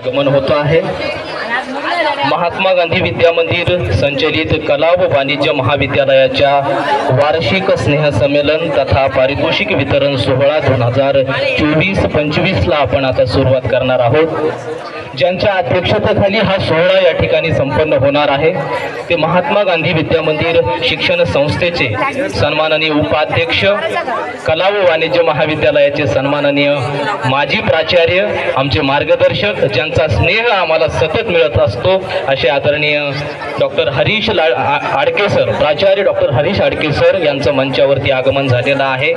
आगमन होतो आहे। महात्मा गांधी विद्या मंदिर संचलित कला व वाणिज्य महाविद्यालयाच्या वार्षिक स्नेहसंमेलन तथा पारितोषिक वितरण सोहळा 2024-25 ला आपण आता सुरुवात करणार आहोत। ज्यांच्या अध्यक्षतेखाली हा सोहळा या ठिकाणी संपन्न होणार आहे ते महात्मा गांधी विद्या मंदिर शिक्षण संस्थेचे सन्माननीय उपाध्यक्ष, कला व वाणिज्य महाविद्यालयाचे सन्माननीय माजी प्राचार्य, आमचे मार्गदर्शक, ज्यांचा स्नेह आम्हाला सतत मिळत असतो असे आदरणीय डॉक्टर हरीश आडके सर, प्राचार्य डॉक्टर हरीश आडके सर यांचं मंचावरती आगमन झालेलं आहे।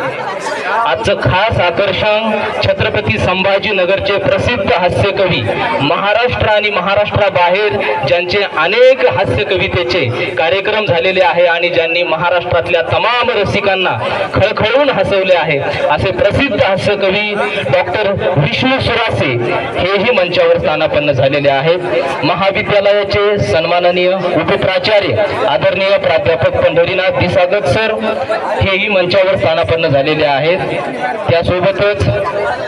आजचं खास आकर्षण छत्रपती संभाजीनगरचे प्रसिद्ध हास्यकवी, महाराष्ट्र आणि महाराष्ट्राबाहेर ज्यांचे अनेक हास्य कवितेचे कार्यक्रम झालेले आहे आणि ज्यांनी महाराष्ट्रातल्या तमाम रसिकांना खळखळून हसवले आहे असे प्रसिद्ध हास्य कवी डॉक्टर विष्णू सुरासे हेही मंचावर स्थानापन्न झालेले आहेत। महाविद्यालयाचे सन्माननीय उपप्राचार्य आदरणीय प्राध्यापक पंढरीनाथ दिसागत सर हेही मंचावर स्थानापन्न झालेले आहेत। त्यासोबतच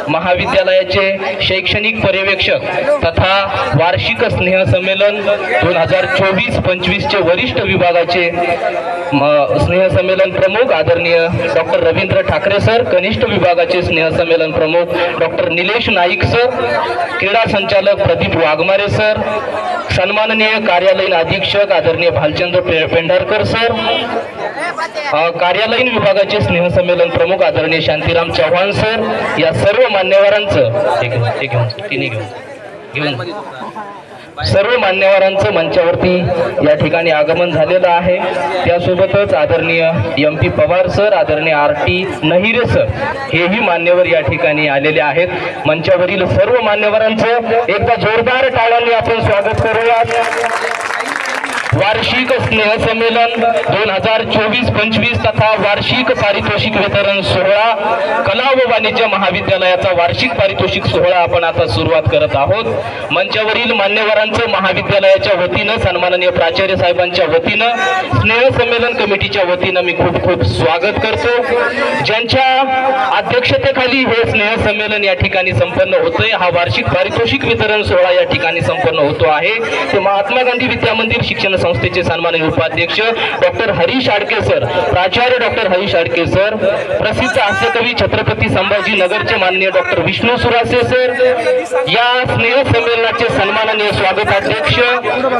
महाविद्यालयाचे शैक्षणिक पर्यवेक्षक तथा वार्षिक स्नेह संमेलन 2024-25 चे वरिष्ठ विभागाचे स्नेह संमेलन प्रमुख आदरणीय डॉक्टर रवींद्र ठाकरे सर, कनिष्ठ विभागाचे स्नेह संमेलन प्रमुख डॉक्टर निलेश नाईक सर, क्रीडा संचालक प्रदीप वाघमारे सर, सन्माननीय कार्यालयीन अधीक्षक आदरणीय भालचंद्र पेंढारकर सर, कार्यालयीन विभागाचे स्नेह संमेलन प्रमुख आदरणीय शांतीराम चव्हाण सर, या सर्व मान्यवरांचं मंचावरती या ठिकाणी आगमन झालेलं आहे। त्यासोबतच आदरणीय MP पवार सर, आदरणीय RT नहिरे सर हेही मान्यवर या ठिकाणी आलेले आहेत। मंचावरील सर्व मान्यवरांचं एकदा जोरदार टाळ्यांनी आपण स्वागत करूयात। वार्षिक स्नेह संमेलन 2024-25 तथा वार्षिक पारितोषिक वितरण सोहळा, कला व वाणिज्य महाविद्यालयाचा वार्षिक पारितोषिक सोहळा आपण आता सुरुवात करत आहोत। मंचावरील मान्यवरांचं महाविद्यालयाच्या वतीनं, सन्माननीय प्राचार्य साहेबांच्या वतीनं, स्नेह संमेलन कमिटीच्या वतीनं मी खूप खूप स्वागत करतो। ज्यांच्या अध्यक्षतेखाली हे स्नेह संमेलन या ठिकाणी संपन्न होतंय, हा वार्षिक पारितोषिक वितरण सोहळा या ठिकाणी संपन्न होतो आहे ते महात्मा गांधी विद्या मंदिर शिक्षण संस्थेचे सन्माननीय उपाध्यक्ष डॉक्टर हरीश आडके सर, प्राचार्य डॉक्टर हरीश आडके सर, प्रसिद्ध हास्यकवी छत्रपती संभाजीनगरचे माननीय डॉक्टर विष्णू सुरासे सर, या स्नेह संमेलनाचे सन्माननीय स्वागताध्यक्ष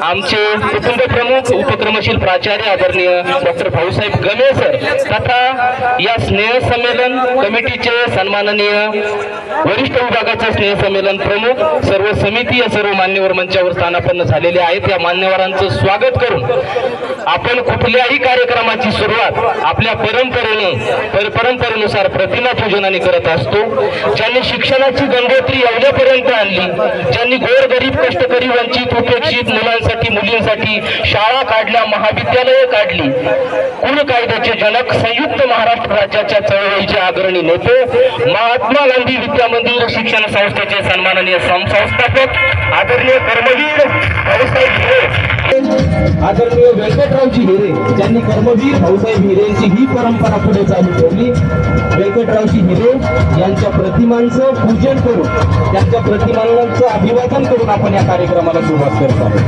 आमचे कुटुंब प्रमुख उपक्रमशील प्राचार्य आदरणीय डॉक्टर भाऊसाहेब गमे सर, तथा या स्नेह संमेलन कमिटीचे सन्माननीय वरिष्ठ विभागाचे स्नेह संमेलन प्रमुख, सर्व समिती, या सर्व मान्यवर मंचावर स्थानापन्न झालेले आहेत। या मान्यवरांचं स्वागत करून आपण कुठल्याही कार्यक्रमाची सुरुवात आपल्या परंपरेनुसार प्रतिमा पूजनाने करत असतो। ज्यांनी शिक्षणाची गंगोत्री एवढ्यापर्यंत आणली, ज्यांनी गोरगरीब कष्टकरी वंचित उपेक्षित मुलांसाठी मुलींसाठी शाळा काढल्या, महाविद्यालये काढली, कुल कायद्याचे जनक, संयुक्त महाराष्ट्र राज्याच्या चळवळीचे अग्रणी नेते, महात्मा गांधी विद्या मंदिर शिक्षण संस्थेचे सन्माननीय संस्थापक आदरणीय कर्मवीर भाऊसाहेब हिरे, आदरणीय व्यंकटरावजी हिरे, ज्यांनी कर्मवीर भाऊसाहेब हिरेंची ही परंपरा पुढे चालू ठेवली। व्यंकटरावजी हिरे यांच्या प्रतिमांचं पूजन करून, त्यांच्या प्रतिमांचं अभिवादन करून आपण या कार्यक्रमाला सुरुवात करत आहोत।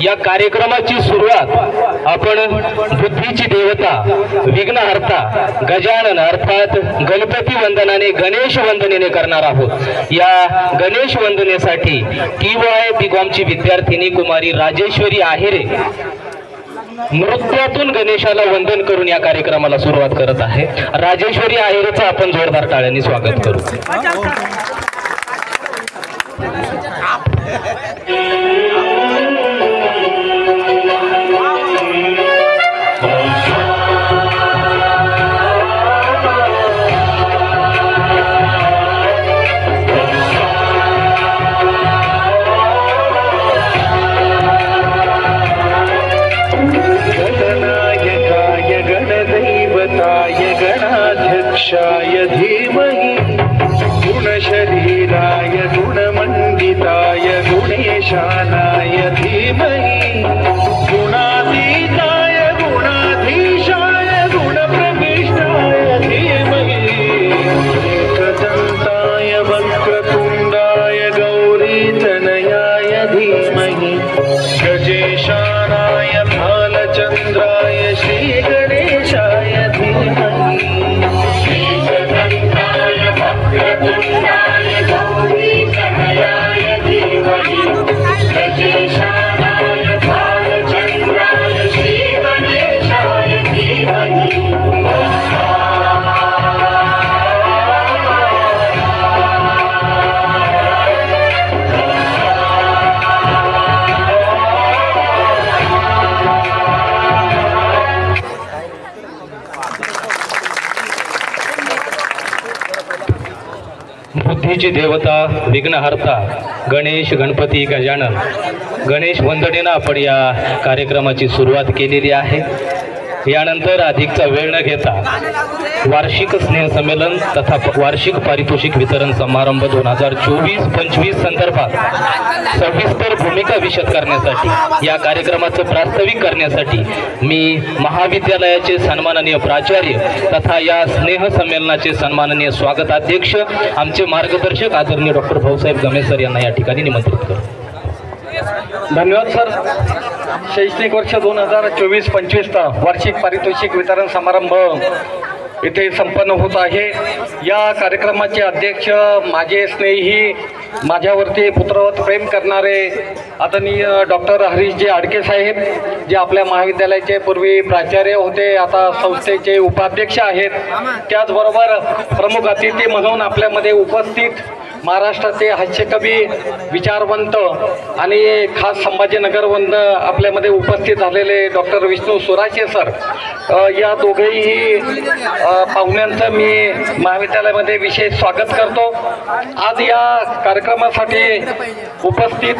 या कार्यक्रमाची सुरुवात आपण बुद्धीची देवता विघ्नहर्ता गजानन अर्थात गणपती वंदनाने गणेश वंदनेने करणार आहोत। या गणेश वंदनेसाठी TY BComची विद्यार्थिनी कुमारी राजेश्वरी आहेरे नृत्यातून गणेशाला वंदन करून या कार्यक्रमाला सुरुवात करत आहे। राजेश्वरी आहेरेचं आपण जोरदार टाळ्यांनी स्वागत करू। गणाध्यक्षाय धीमहि गुणशरीराय गुणमण्डिताय गुणेशानाय धीमहि गुणातीताय गुणाधीशाय गुणप्रविष्टाय धीमहि एकदन्ताय वक्रतुण्डाय गौरीतनयाय धीमहि गजेशानाय भालचन्द्राय श्रीगणेशाय धीमहि बुद्धीची देवता विघ्नहर्ता गणेश गणपती गजानन गणेश वंदनेनं आपण या कार्यक्रमाची सुरुवात केलेली आहे। यानंतर अधिकचा वेळ न घेता वार्षिक स्नेहसंमेलन तथा वार्षिक पारितोषिक वितरण समारंभ 2024-25 संदर्भात सविस्तर भूमिका विशद करण्यासाठी या कार्यक्रमाचं प्रास्ताविक करण्यासाठी मी महाविद्यालयाचे सन्माननीय प्राचार्य तथा या स्नेहसंमेलनाचे सन्माननीय स्वागताध्यक्ष आमचे मार्गदर्शक आदरणीय डॉक्टर भाऊसाहेब गमे सर यांना या ठिकाणी निमंत्रित करतो। धन्यवाद सर। शैक्षणिक वर्ष 2024-25चा वार्षिक पारितोषिक वितरण समारंभ इथे संपन्न होत आहे। या कार्यक्रमाचे अध्यक्ष माझे स्नेही माझ्यावरती पुत्रवत प्रेम करणारे आदरणीय डॉक्टर हरीशजी आडके साहेब, जे आपल्या महाविद्यालयाचे पूर्वी प्राचार्य होते, आता संस्थेचे उपाध्यक्ष आहेत। त्याचबरोबर प्रमुख अतिथी म्हणून आपल्यामध्ये उपस्थित महाराष्ट्राचे हास्यकवी विचारवंत आणि खास संभाजीनगरवरून आपल्यामध्ये उपस्थित झालेले डॉक्टर विष्णू सुराशे सर, या दोघेही पाहुण्यांचं मी महाविद्यालयामध्ये विशेष स्वागत करतो। आज या कार्यक्रमासाठी उपस्थित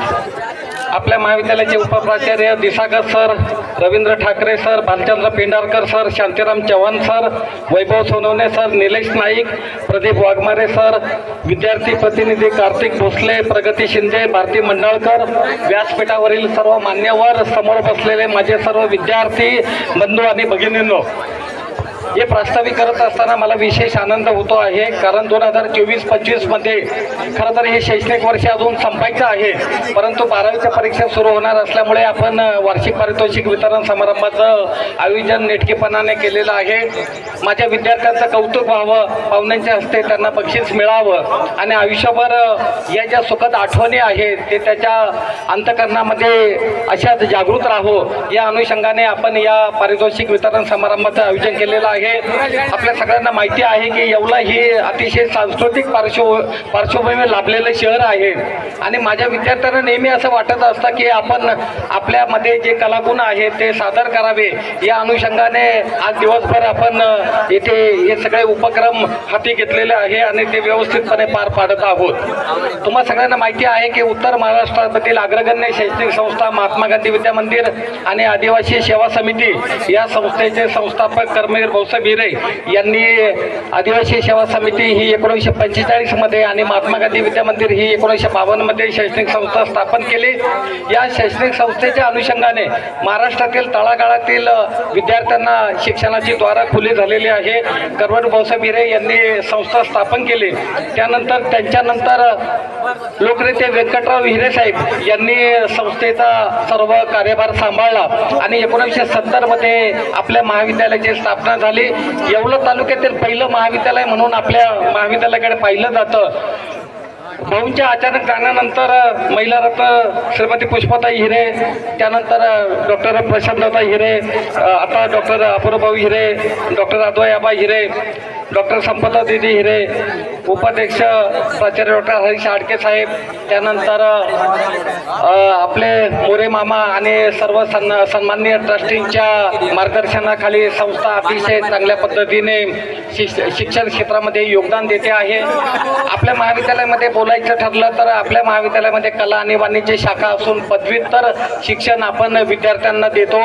आपल्या महाविद्यालयाचे उपप्राचार्य Disagar sir, Ravindra Thakare sir, Bhalchandra Pendharkar sir, Shantiram Chavan sir, Vaibhav Sonawane sir, Nilesh Naik, Pradeep Waghmare sir, विद्यार्थी प्रतिनिधी कार्तिक भोसले, प्रगती शिंदे, भारती मंडळकर, व्यासपीठावरील सर्व मान्यवर, समोर बसलेले माझे सर्व विद्यार्थी बंधू आणि भगिनींनो, हे प्रास्ताविक करत असताना मला विशेष आनंद होतो आहे, कारण 2024-25 मध्ये खरं तर हे शैक्षणिक वर्ष अजून संपायचं आहे, परंतु 12वीच्या परीक्षा सुरू होणार असल्यामुळे आपण वार्षिक पारितोषिक वितरण समारंभाचं आयोजन नेटकेपणाने केलेलं आहे। माझ्या विद्यार्थ्यांचं कौतुक व्हावं, पाहुण्यांच्या हस्ते त्यांना बक्षीस मिळावं आणि आयुष्यभर या ज्या सुखद आठवणी आहेत ते त्याच्या अंतःकरणामध्ये अशाच जागृत राहो, या अनुषंगाने आपण या पारितोषिक वितरण समारंभाचं आयोजन केलेलं आहे। आपल्या सगळ्यांना माहिती आहे की येवला ही अतिशय सांस्कृतिक पार्श्वभूमी लाभलेलं शहर आहे आणि माझ्या विद्यार्थ्यांना नेहमी असं वाटत असतं की आपण आपल्यामध्ये जे कलागुण आहेत ते सादर करावे, या अनुषंगाने आज दिवसभर आपण येथे हे सगळे उपक्रम हाती घेतलेले आहे आणि ते व्यवस्थितपणे पार पाडत आहोत। तुम्हा सगळ्यांना माहिती आहे की उत्तर महाराष्ट्रातील अग्रगण्य शैक्षणिक संस्था महात्मा गांधी विद्या मंदिर आणि आदिवासी सेवा समिती या संस्थेचे संस्थापक कर्मवीर भाऊसाहेब हिरे यांनी आदिवासी सेवा समिती ही 1945 मध्ये आणि महात्मा गांधी विद्या मंदिर ही 1952 मध्ये शैक्षणिक संस्था स्थापन केली। या शैक्षणिक संस्थेच्या अनुषंगाने महाराष्ट्रातील तळागाळातील विद्यार्थ्यांना शिक्षणाची द्वारं खुली झालेली आहे। करवड भाऊसाहेब हिरे यांनी संस्था स्थापन केली। त्यानंतर त्यांच्यानंतर लोकनेते व्यंकटराव हिरे साहेब यांनी संस्थेचा सर्व कार्यभार सांभाळला आणि 1970 मध्ये आपल्या महाविद्यालयाची स्थापना झाली। येवला तालुक्यातील पहिलं महाविद्यालय म्हणून आपल्या महाविद्यालयाकडे पाहिलं जातं। भाऊंच्या अचानक जाण्यानंतर महिला रत्न श्रीमती पुष्पाताई हिरे, त्यानंतर डॉक्टर प्रशांतताई हिरे, आता डॉक्टर अपूर्वभाऊ हिरे, डॉक्टर अद्वयाबा हिरे, डॉक्टर संपदा दीदी हिरे, उपाध्यक्ष प्राचार्य डॉक्टर हरीश आडके साहेब, त्यानंतर आपले मोरे मामा आणि सर्व सन्माननीय ट्रस्टींच्या मार्गदर्शनाखाली संस्था अतिशय चांगल्या पद्धतीने शिक्षण क्षेत्रामध्ये योगदान देते आहे। आपल्या महाविद्यालयामध्ये बोलायचं ठरलं तर आपल्या महाविद्यालयामध्ये कला आणि वाणिज्य शाखा असून पदव्युत्तर शिक्षण आपण विद्यार्थ्यांना देतो।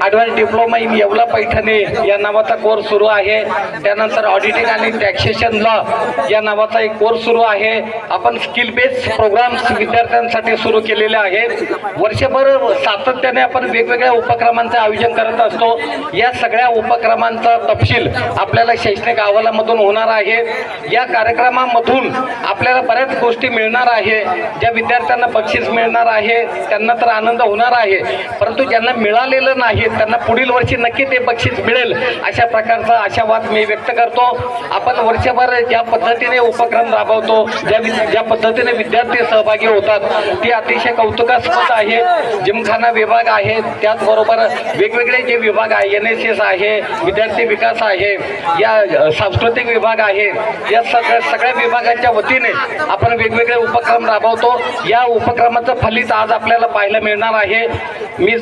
Advance diploma in Yeola Paithani या नावाचा कोर्स सुरू आहे। त्यानंतर ऑडिटिंग आणि टॅक्सेशन लॉ या नावाचा एक कोर्स सुरू आहे। आपण स्किल बेस्ड प्रोग्राम्स विद्यार्थ्यांसाठी सुरू केलेले आहेत। वर्षभर सातत्याने आपण वेगवेगळ्या उपक्रमांचे आयोजन करत असतो। या सगळ्या उपक्रमांचा तपशील आपल्याला शैक्षणिक अहवालामधून होणार आहे। या कार्यक्रमामधून आपल्याला बऱ्याच गोष्टी मिळणार आहे। ज्या विद्यार्थ्यांना बक्षीस मिळणार आहे त्यांना तर आनंद होणार आहे, परंतु ज्यांना मिळालेलं नाही त्यांना पुढील वर्षी नक्की ते बक्षीस मिळेल अशा प्रकारचा आशावाद मी व्यक्त करतो। आपण वर्षभर ज्या पद्धतीने उपक्रम राबवतो, ज्या पद्धतीने विद्यार्थी सहभागी होतात ती अतिशय कौतुकास्पद आहे। जिमखाना विभाग आहे, त्याचबरोबर वेगवेगळे जे विभाग आहे, NSS आहे, विद्यार्थी विकास आहे, या सांस्कृतिक विभाग आहे, या सगळ्या विभागांच्या वतीने आपण वेगवेगळे उपक्रम राबवतो। या उपक्रमाचं फलित आज आपल्याला पाहायला मिळणार आहे। मी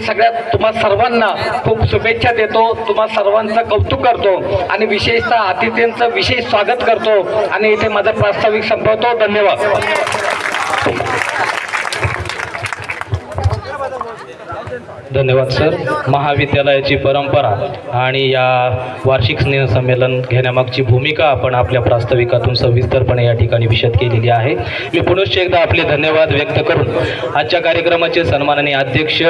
तुम्हा सर्वांना खूप शुभेच्छा देतो, तुम्हा सर्वांचं कौतुक करतो आणि विशेषतः अतिथींचं विशेष स्वागत करतो आणि इथे माझा प्रास्ताविक संपवतो। धन्यवाद। धन्यवाद सर। महाविद्यालयाची परंपरा आणि या वार्षिक स्नेहसंमेलन घेण्यामागची भूमिका आपण आपल्या प्रास्ताविकातून सविस्तरपणे या ठिकाणी विशद केलेली आहे। मी पुनश्च एकदा आपले धन्यवाद व्यक्त करून आजच्या कार्यक्रमाचे सन्माननीय अध्यक्ष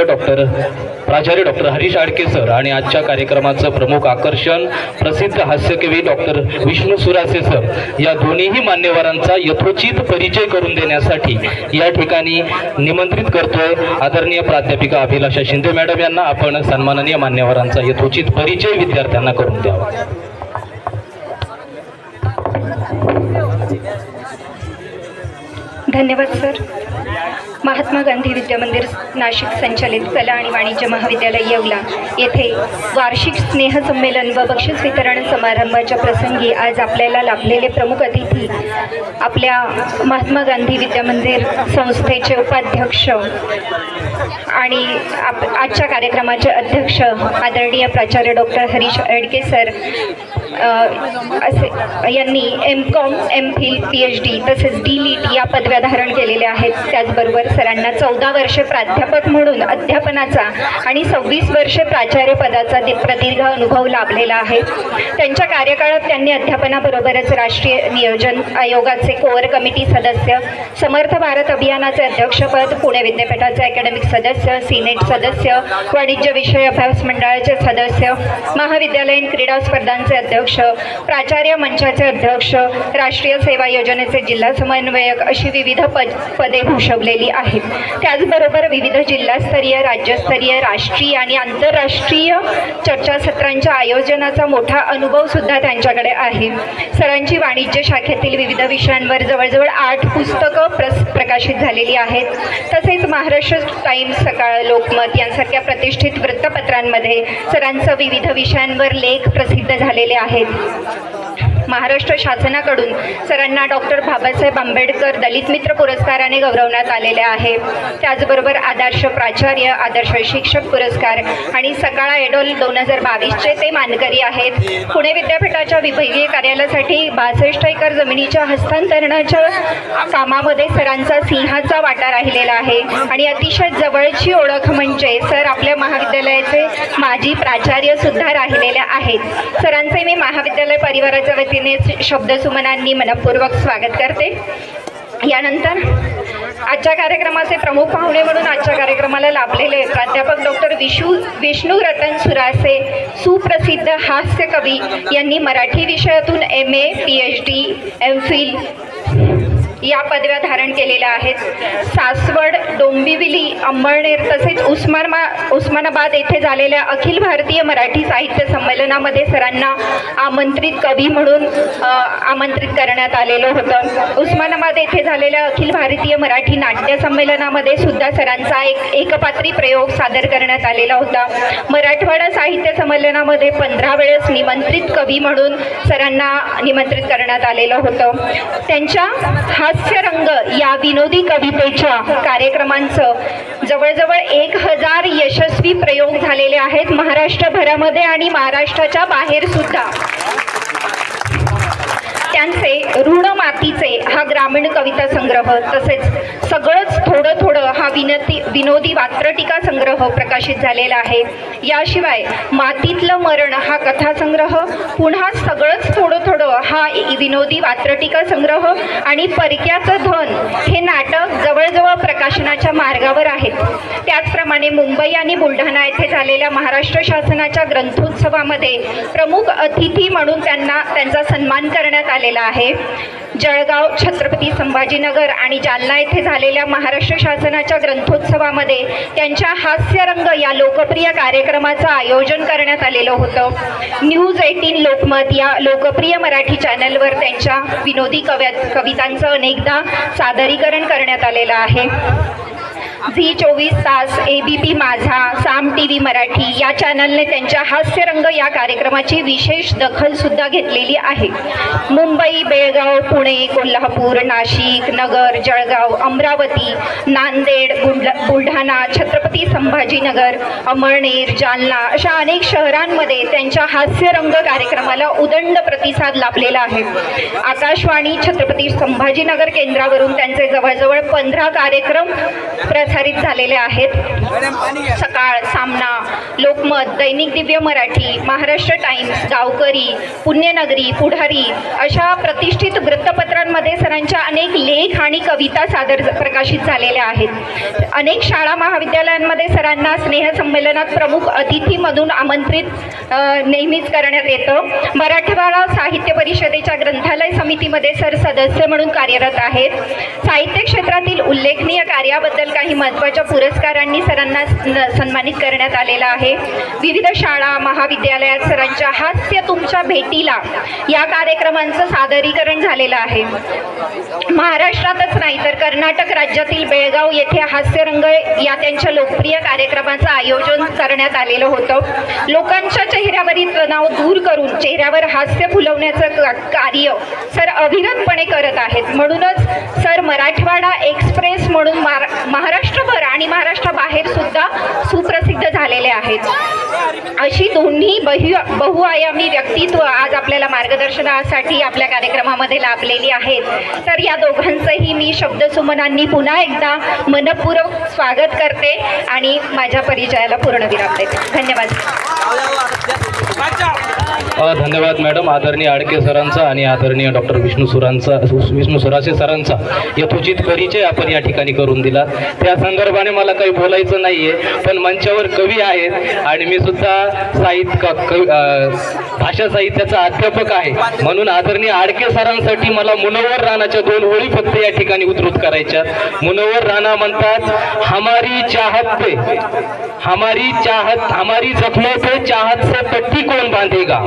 प्राचार्य डॉक्टर हरीश आडके सर आणि आजच्या कार्यक्रमाचं प्रमुख आकर्षण प्रसिद्ध हास्यकवी डॉक्टर विष्णू सुरासे सर या दोन्हीही मान्यवरांचा यथोचित परिचय करून देण्यासाठी या ठिकाणी निमंत्रित करतोय। आदरणीय प्राध्यापिका अभिलाषा शिंदे मॅडम यांना आपण सन्माननीय मान्यवरांचा यथोचित परिचय विद्यार्थ्यांना करून द्यावा। धन्यवाद सर। महात्मा गांधी विद्या मंदिर नाशिक संचालित कला आणि वाणिज्य महाविद्यालय येवला येथे वार्षिक स्नेहसंमेलन व बक्षीस वितरण समारंभाच्या प्रसंगी आज आपल्याला लाभलेले प्रमुख अतिथी आपल्या महात्मा गांधी विद्या मंदिर संस्थेचे उपाध्यक्ष आणि आजच्या कार्यक्रमाचे अध्यक्ष आदरणीय प्राचार्य डॉक्टर हरीश आडके सर यांनी M.Com, M.Phil, PhD तसेच D.Litt या पदव्या धारण केलेल्या आहेत। त्याचबरोबर सरांना 14 वर्षे प्राध्यापक म्हणून अध्यापनाचा आणि 26 वर्षे प्राचार्य पदाचा प्रदीर्घ अनुभव लाभलेला आहे। त्यांच्या कार्यकाळात त्यांनी अध्यापनाबरोबरच राष्ट्रीय नियोजन आयोगाचे कोअर कमिटी सदस्य, समर्थ भारत अभियानाचे अध्यक्षपद, पुणे विद्यापीठाचे अकॅडमिक सदस्य, सिनेट सदस्य, वाणिज्य विषय अभ्यास मंडळाचे सदस्य, महाविद्यालयीन क्रीडा स्पर्धांचे अध्यक्ष, प्राचार्य मंचाचे अध्यक्ष, राष्ट्रीय सेवा योजनेचे जिल्हा समन्वयक अशी विविध पदे भूषवलेली आहेत। त्याचबरोबर विविध जिल्हास्तरीय, राज्यस्तरीय, राष्ट्रीय आणि आंतरराष्ट्रीय चर्चासत्रांच्या आयोजनाचा मोठा अनुभव सुद्धा त्यांच्याकडे आहे। सरांची वाणिज्य शाखेतील विविध विषयांवर जवळजवळ 8 पुस्तकं प्रकाशित झालेली आहेत। तसेच महाराष्ट्र टाइम्स, सकाळ, लोकमत यांसारख्या प्रतिष्ठित वृत्तपत्रांमध्ये सरांचं विविध विषयांवर लेख प्रसिद्ध झालेले आहेत। महाराष्ट्र शासनाकडून सरांना डॉक्टर बाबासाहेब आंबेडकर दलित मित्र पुरस्काराने गौरवण्यात आलेले आहे. त्याचबरोबर आदर्श प्राचार्य, आदर्श शिक्षक पुरस्कार आणि सकाळ आयडॉल 2022चे ते मानकरी आहेत. पुणे विद्यापीठाच्या विभागीय कार्यालयासाठी 62 एकर जमिनीच्या हस्तांतरणाच्या कामामध्ये सरांचा सिंहाचा वाटा राहिलेला आहे. आणि अतिशय जवळची ओळख म्हणजे सर आपल्या महाविद्यालयाचे माजी प्राचार्य सुद्धा राहिलेले आहेत. सरांचे मी महाविद्यालय परिवाराच्या वतीने शब्दसुमनांनी मनपूर्वक स्वागत करते. यानंतर आजच्या कार्यक्रमाचे प्रमुख पाहुणे म्हणून आजच्या कार्यक्रमाला लाभलेले प्राध्यापक डॉक्टर विष्णू रतन सुरासे, सुप्रसिद्ध हास्य कवी यांनी मराठी विषयातून MA, PhD, MPhil या पदव्या धारण केलेल्या आहेत. सासवड, डोंबिवली, अंबळनेर तसेच उस्मानाबाद येथे झालेल्या अखिल भारतीय मराठी साहित्य संमेलनामध्ये सरांना आमंत्रित कवी म्हणून आमंत्रित करण्यात आलेलं होतं. उस्मानाबाद येथे झालेल्या अखिल भारतीय मराठी नाट्य संमेलनामध्ये सुद्धा सरांचा एक एकपात्री प्रयोग सादर करण्यात आलेला होता. मराठवाडा साहित्य संमेलनामध्ये 15 वेळेस निमंत्रित कवी म्हणून सरांना निमंत्रित करण्यात आलेलं होतं. त्यांच्या हास्यरंग या विनोदी कवितेच्या कार्यक्रमांचं जवळजवळ 1000 यशस्वी प्रयोग झालेले आहेत महाराष्ट्रभरामध्ये आणि महाराष्ट्राच्या बाहेर सुद्धा. त्यांचे ऋण मातीचे हा ग्रामीण कविता संग्रह तसेच सगळंच थोडं थोडं हा विनोदी वात्रटिका संग्रह प्रकाशित झालेला आहे. याशिवाय मातीतलं मरण हा कथासंग्रह, पुन्हा सगळंच थोडं थोडं हा विनोदी वात्रटिका संग्रह आणि परक्याचं धन हे नाटक जवळजवळ प्रकाशनाच्या मार्गावर आहेत. त्याचप्रमाणे मुंबई आणि बुलढाणा येथे झालेल्या महाराष्ट्र शासनाच्या ग्रंथोत्सवामध्ये प्रमुख अतिथी म्हणून त्यांचा सन्मान करण्यात आलेला आहे. जळगाव, छत्रपती संभाजीनगर आणि जालना येथे झालेल्या महाराष्ट्र शासनाच्या ग्रंथोत्सवामध्ये त्यांच्या हास्यरंग या लोकप्रिय कार्यक्रमाचं आयोजन करण्यात आलेलं होतं. न्यूज 18 लोकमत या लोकप्रिय मराठी चॅनलवर त्यांच्या विनोदी कवितांचं अनेकदा सादरीकरण करण्यात आलेलं आहे. झी 24 तास, ABP माझा, साम TV मराठी या चॅनलने त्यांच्या हास्यरंग या कार्यक्रमाची विशेष दखल सुद्धा घेतलेली आहे. मुंबई, बेळगाव, पुणे, कोल्हापूर, नाशिक, नगर, जळगाव, अमरावती, नांदेड, बुलढाणा, छत्रपती संभाजीनगर, अमळनेर, जालना अशा अनेक शहरांमध्ये त्यांच्या हास्यरंग कार्यक्रमाला उदंड प्रतिसाद लाभलेला आहे. आकाशवाणी छत्रपती संभाजीनगर केंद्रावरून त्यांचे जवळजवळ 15 कार्यक्रम प्रसारित झालेले आहेत. सकाळ, सामना, लोकमत, दैनिक दिव्य मराठी, महाराष्ट्र टाइम्स, गावकरी, पुण्यनगरी, पुढारी अशा प्रतिष्ठित वृत्तपत्रांमध्ये सरांच्या अनेक लेख आणि कविता प्रकाशित झालेल्या आहेत. अनेक शाळा महाविद्यालयांमध्ये सरांना स्नेहसंमेलनात प्रमुख अतिथीमधून आमंत्रित नेहमीच करण्यात येतं. मराठवाडा साहित्य परिषदेच्या ग्रंथालय समितीमध्ये सर सदस्य म्हणून कार्यरत आहेत. साहित्य क्षेत्रातील उल्लेखनीय कार्याबद्दल काही महत्त्वाच्या पुरस्कारांनी सरांना सन्मानित करण्यात आलेला आहे. विविध शाळा महाविद्यालयात सरांच्या हास्य तुमच्या भेटीला या कार्यक्रमांचं सादरीकरण झालेलं आहे. महाराष्ट्रातच नाही तर कर्नाटक राज्यातील बेळगाव येथे हास्यरंग या त्यांच्या लोकप्रिय कार्यक्रमाचं आयोजन करण्यात आलेलं होतं. लोकांच्या चेहऱ्यावरील तणाव दूर करून चेहऱ्यावर हास्य फुलवण्याचं कार्य सर अविरतपणे करत आहेत. म्हणूनच सर मराठवाडा एक्सप्रेस म्हणून महाराष्ट्रभर आणि महाराष्ट्राबाहेर सुद्धा सुप्रसिद्ध झालेले आहेत. अशी दोन्ही बहुआयामी व्यक्तित्व आज आपल्याला मार्गदर्शनासाठी आपल्या कार्यक्रमामध्ये लाभलेली आहेत. तर या दोघांचंही मी शब्दसुमनांनी पुन्हा एकदा मनपूर्वक स्वागत करते आणि माझ्या परिचयाला पूर्णविराम देते. धन्यवाद. धन्यवाद मॅडम. आदरणीय आडके सरांचा आणि आदरणीय डॉक्टर विष्णू सुरासे सरांचा यथोचित परिचय आपण या ठिकाणी करून दिला. त्या संदर्भाने मला काही बोलायचं नाहीये, पण मंचावर कवी आहेत आणि मी सुद्धा भाषा साहित्याचा अध्यापक आहे. म्हणून आदरणीय आडके सरांसाठी मला मुनव्वर राणाच्या 2 ओळी फक्त या ठिकाणी उद्धृत करायच्या. मुनव्वर राणा म्हणतात, हमारी चाहत पे हमारी जख्मों पे चाहत से पट्टी कौन बांधेगा,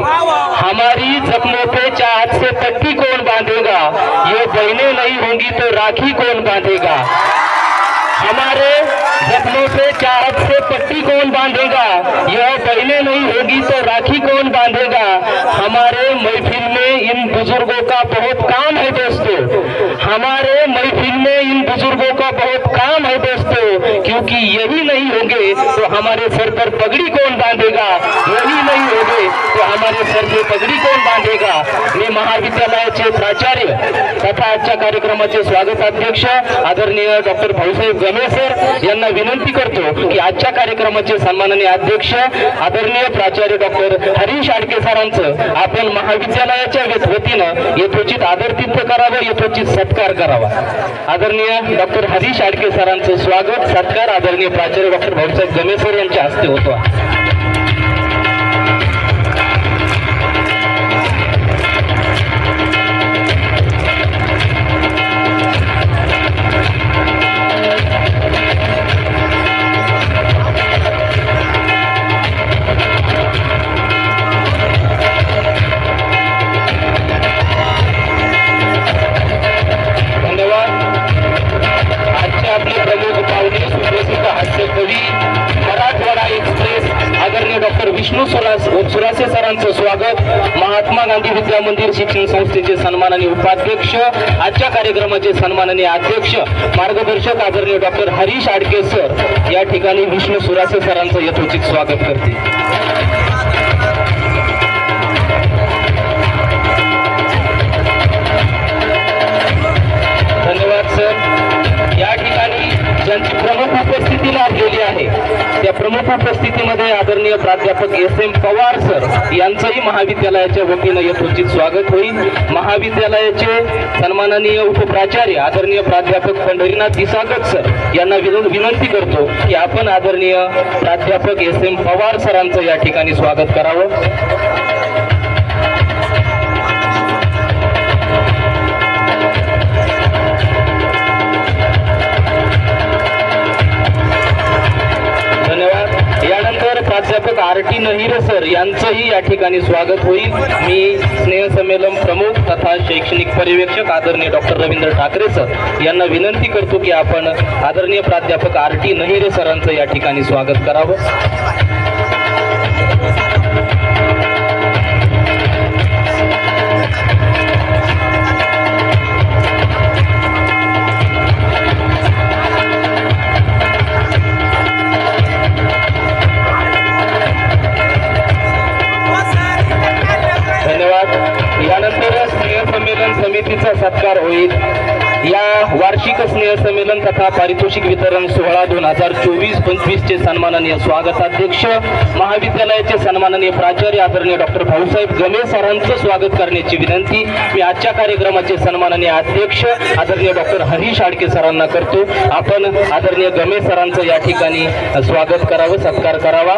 हमारी जख्मों पे चाहत से पट्टी कौन बांधेगा, ये बहनें नहीं होंगी तो राखी कौन बांधेगा, हमारे जख्मों पे चाहत से पट्टी कौन बांधेगा, यह बहनें नहीं होगी तो राखी कौन बांधेगा, हमारे महफिल में इन बुजुर्गों का बहुत काम है दोस्तों, हमारे महफिल में इन बुजुर्गों का बहुत काम है दोस्तों, क्योंकि यही नहीं होंगे तो हमारे सर पर पगड़ी कौन बांधेगा, यही नहीं होंगे तो हमारे सर पर पगड़ी कौन बांधेगा। मी महाविद्यालयाचे प्राचार्य तथा आजच्या कार्यक्रमाचे स्वागताध्यक्ष आदरणीय डॉक्टर भाऊसाहेब गमे सर यांना विनंती करतो की आजच्या कार्यक्रमाचे सन्माननीय अध्यक्ष आदरणीय प्राचार्य डॉक्टर हरीश आडके सरांचं आपण महाविद्यालयाच्या वतीनं यथोचित आदरातिथ्य करावं, यथोचित सत्कार करावा। आदरणीय डॉक्टर हरीश आडके सरांचं स्वागत सत्कार आदरणीय प्राचार्य डॉक्टर भाऊसाहेब गमे सर यांच्या हस्ते होतो। विष्णू सुरासे सरांचं स्वागत। महात्मा गांधी विद्या मंदिर शिक्षण संस्थेचे सन्माननीय उपाध्यक्ष आजच्या कार्यक्रमाचे सन्माननीय अध्यक्ष मार्गदर्शक आदरणीय डॉक्टर हरीश आडके सर या ठिकाणी विष्णू सुरासे सरांचं यथोचित स्वागत करतील। धन्यवाद सर। या ठिकाणी ज्यांची प्रमुख उपस्थिती लाभलेली आहे त्या प्रमुख उपस्थितीमध्ये आदरणीय प्राध्यापक SM पवार सर यांचंही महाविद्यालयाच्या वतीनं यथोचित स्वागत होईल। महाविद्यालयाचे सन्माननीय उपप्राचार्य आदरणीय प्राध्यापक पंढरीनाथ दिसागत सर यांना विनंती करतो की आपण आदरणीय प्राध्यापक SM पवार सरांचं या ठिकाणी स्वागत करावं। यानंतर प्राध्यापक RT नहिरे सर यांचंही या ठिकाणी स्वागत होईल। मी स्नेहसंमेलन प्रमुख तथा शैक्षणिक पर्यवेक्षक आदरणीय डॉक्टर रवींद्र ठाकरे सर यांना विनंती करतो की आपण आदरणीय प्राध्यापक RT नहिरे सरांचं या ठिकाणी स्वागत करावं। यानंतर स्नेहसंमेलन समितीचा सत्कार होईल। या वार्षिक स्नेहसंमेलन तथा पारितोषिक वितरण सोहळा 2024-25 चे सन्माननीय स्वागताध्यक्ष महाविद्यालयाचे सन्माननीय प्राचार्य आदरणीय डॉक्टर भाऊसाहेब गमे सरांचं स्वागत करण्याची विनंती मी आजच्या कार्यक्रमाचे सन्माननीय अध्यक्ष आदरणीय डॉक्टर हरीश आडके सरांना करतो। आपण आदरणीय गमे सरांचं या ठिकाणी स्वागत करावं, सत्कार करावा।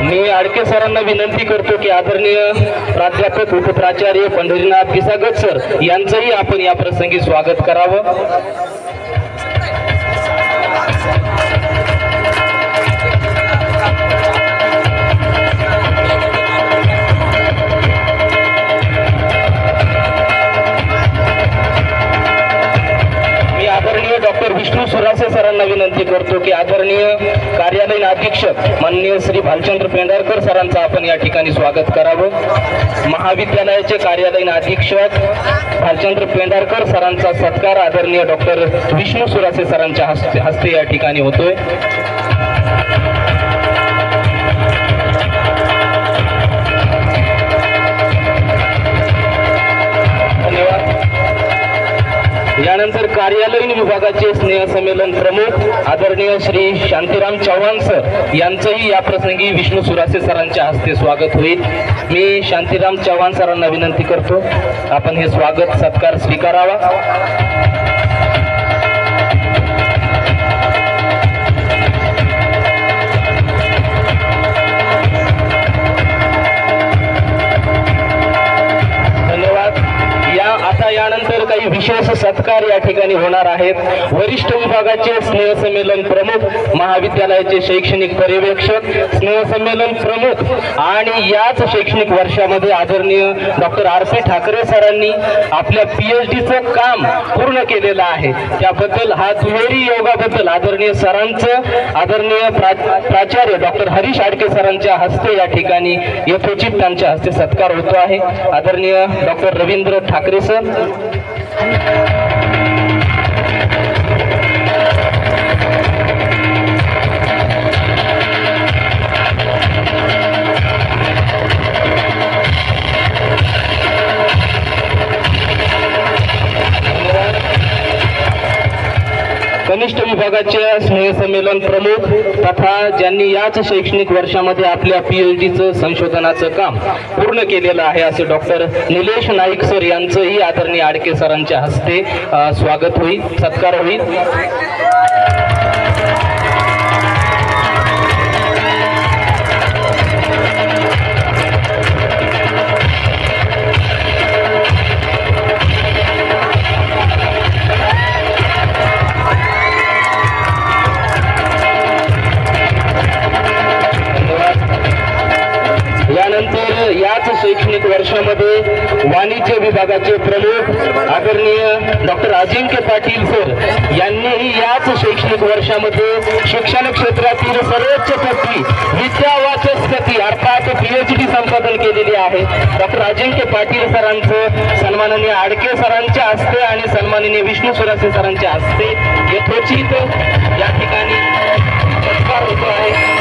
मी आडके सरांना विनंती करतो की आदरणीय प्राध्यापक उपप्राचार्य पंढरीनाथ दिसागत सर यांचंही आपण या प्रसंगी स्वागत करावं। आदरणीय डॉक्टर विष्णू सुरासे सरांना विनंती करतो की आदरणीय कार्यालयीन अधीक्षक माननीय श्री भालचंद्र पेंढारकर सरांचं आपण या ठिकाणी स्वागत करावं। महाविद्यालयाचे कार्यालयीन अधीक्षक भालचंद्र पेंढारकर सरांचा सत्कार आदरणीय डॉक्टर विष्णू सुरासे सरांच्या हस्ते या ठिकाणी होतोय। यानंतर कार्यालयीन विभागाचे स्नेहसंमेलन प्रमुख आदरणीय श्री शांतीराम चव्हाण सर यांचंही या प्रसंगी विष्णू सुरासे सरांच्या हस्ते स्वागत होईल। मी शांतीराम चव्हाण सरांना विनंती करतो आपण हे स्वागत सत्कार स्वीकारावा। यानंतर काही विशेष सत्कार सत्कार या ठिकाणी होणार आहेत. वरिष्ठ विभागाचे स्नेहसंमेलन प्रमुख, महाविद्यालयाचे शैक्षणिक पर्यवेक्षक, स्नेहसंमेलन प्रमुख आणि याच शैक्षणिक वर्षामध्ये आदरणीय डॉक्टर RP ठाकरे सरांनी आपल्या PhDचं काम पूर्ण केलेलं आहे. त्याबद्दल हा दुहेरी योगाबद्दल आदरणीय सरांचं, आदरणीय प्राचार्य डॉक्टर हरीश आडके सरांच्या हस्ते या ठिकाणी यथोचित त्यांच्या हस्ते सत्कार होतो आहे. आदरणीय डॉक्टर रवींद्र ठाकरे सर. कनिष्ठ विभागाचे स्नेहसंमेलन प्रमुख तथा ज्यांनी याच शैक्षणिक वर्षामध्ये आपल्या PhDचं संशोधनाचं काम पूर्ण केलेलं आहे असे डॉक्टर निलेश नाईक सर यांचंही आदरणीय आडके सरांच्या हस्ते स्वागत होईल, सत्कार होईल. यानंतर याच शैक्षणिक वर्षामध्ये वाणिज्य विभागाचे प्रमुख आदरणीय डॉक्टर अजिंक्य पाटील सर यांनीही याच शैक्षणिक वर्षामध्ये शिक्षण क्षेत्रातील सर्वोच्च पदवी विद्यावाचस्पती अर्थात PhD संपादन केलेली आहे. डॉक्टर अजिंक्य पाटील सरांचं सन्माननीय आडके सरांच्या हस्ते आणि सन्माननीय विष्णू सुरासे सरांच्या हस्ते यथोचित या ठिकाणी सत्कार होतो आहे.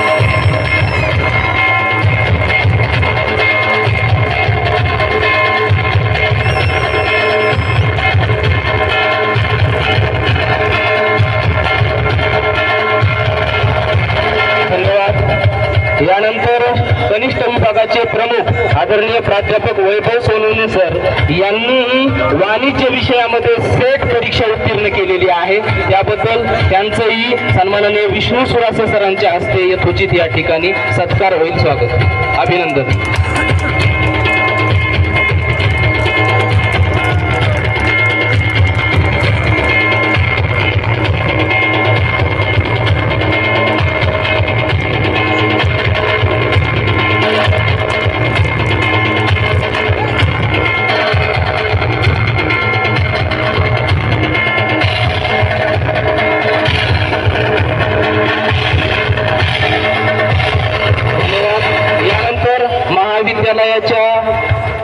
यानंतर कनिष्ठ विभागाचे प्रमुख आदरणीय प्राध्यापक वैभव सोनवणे सर यांनीही वाणिज्य विषयामध्ये सेट परीक्षा उत्तीर्ण केलेली आहे. त्याबद्दल त्यांचंही सन्माननीय विष्णू सुरासे सरांच्या हस्ते यथोचित या ठिकाणी सत्कार होईल, स्वागत, अभिनंदन.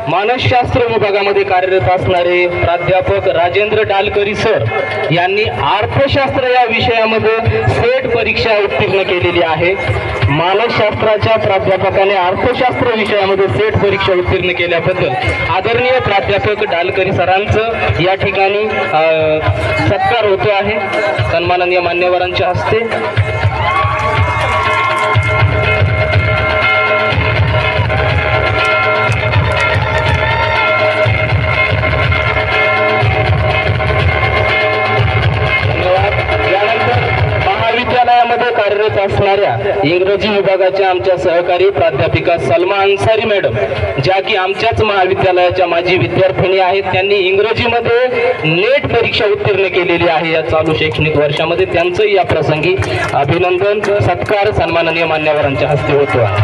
मानसशास्त्र विभागामध्ये कार्यरत असणारे प्राध्यापक राजेंद्र डालकरी सर यांनी अर्थशास्त्र या विषयामध्ये सेट परीक्षा उत्तीर्ण केलेली आहे. मानसशास्त्राच्या प्राध्यापकाने अर्थशास्त्र विषयामध्ये सेट परीक्षा उत्तीर्ण केल्याबद्दल आदरणीय प्राध्यापक डालकरी सरांचं या ठिकाणी सत्कार होतो आहे सन्माननीय मान्यवरांच्या हस्ते. महाविद्यालयामध्ये कार्यरत असणाऱ्या इंग्रजी विभागाच्या आमच्या सहकारी प्राध्यापिका सलमा अन्सारी मॅडम, ज्या की आमच्याच महाविद्यालयाच्या माजी विद्यार्थिनी आहेत, त्यांनी इंग्रजीमध्ये नेट परीक्षा उत्तीर्ण केलेली आहे या चालू शैक्षणिक वर्षामध्ये. त्यांचंही या प्रसंगी अभिनंदन, सत्कार सन्माननीय मान्यवरांच्या हस्ते होतो आहे.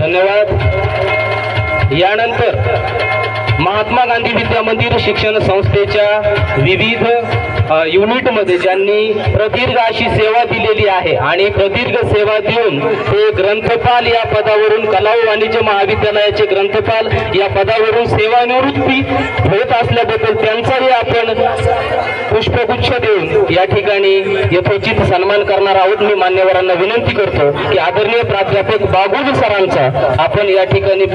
धन्यवाद. यानंतर महात्मा गांधी विद्या मंदिर शिक्षण संस्थेच्या विविध युनिटमध्ये ज्यांनी प्रदीर्घ अशी सेवा दिलेली आहे आणि प्रदीर्घ सेवा देऊन ते ग्रंथपाल या पदावरून, कला व वाणिज्य महाविद्यालयाचे ग्रंथपाल या पदावरून सेवानिवृत्ती होत असल्याबद्दल त्यांचाही आपण पुष्पगुच्छ देऊन या ठिकाणी यथोचित सन्मान करणार आहोत. मी मान्यवरांना विनंती करतो की आदरणीय प्राध्यापक बागुल सरांचा आपण या ठिकाणी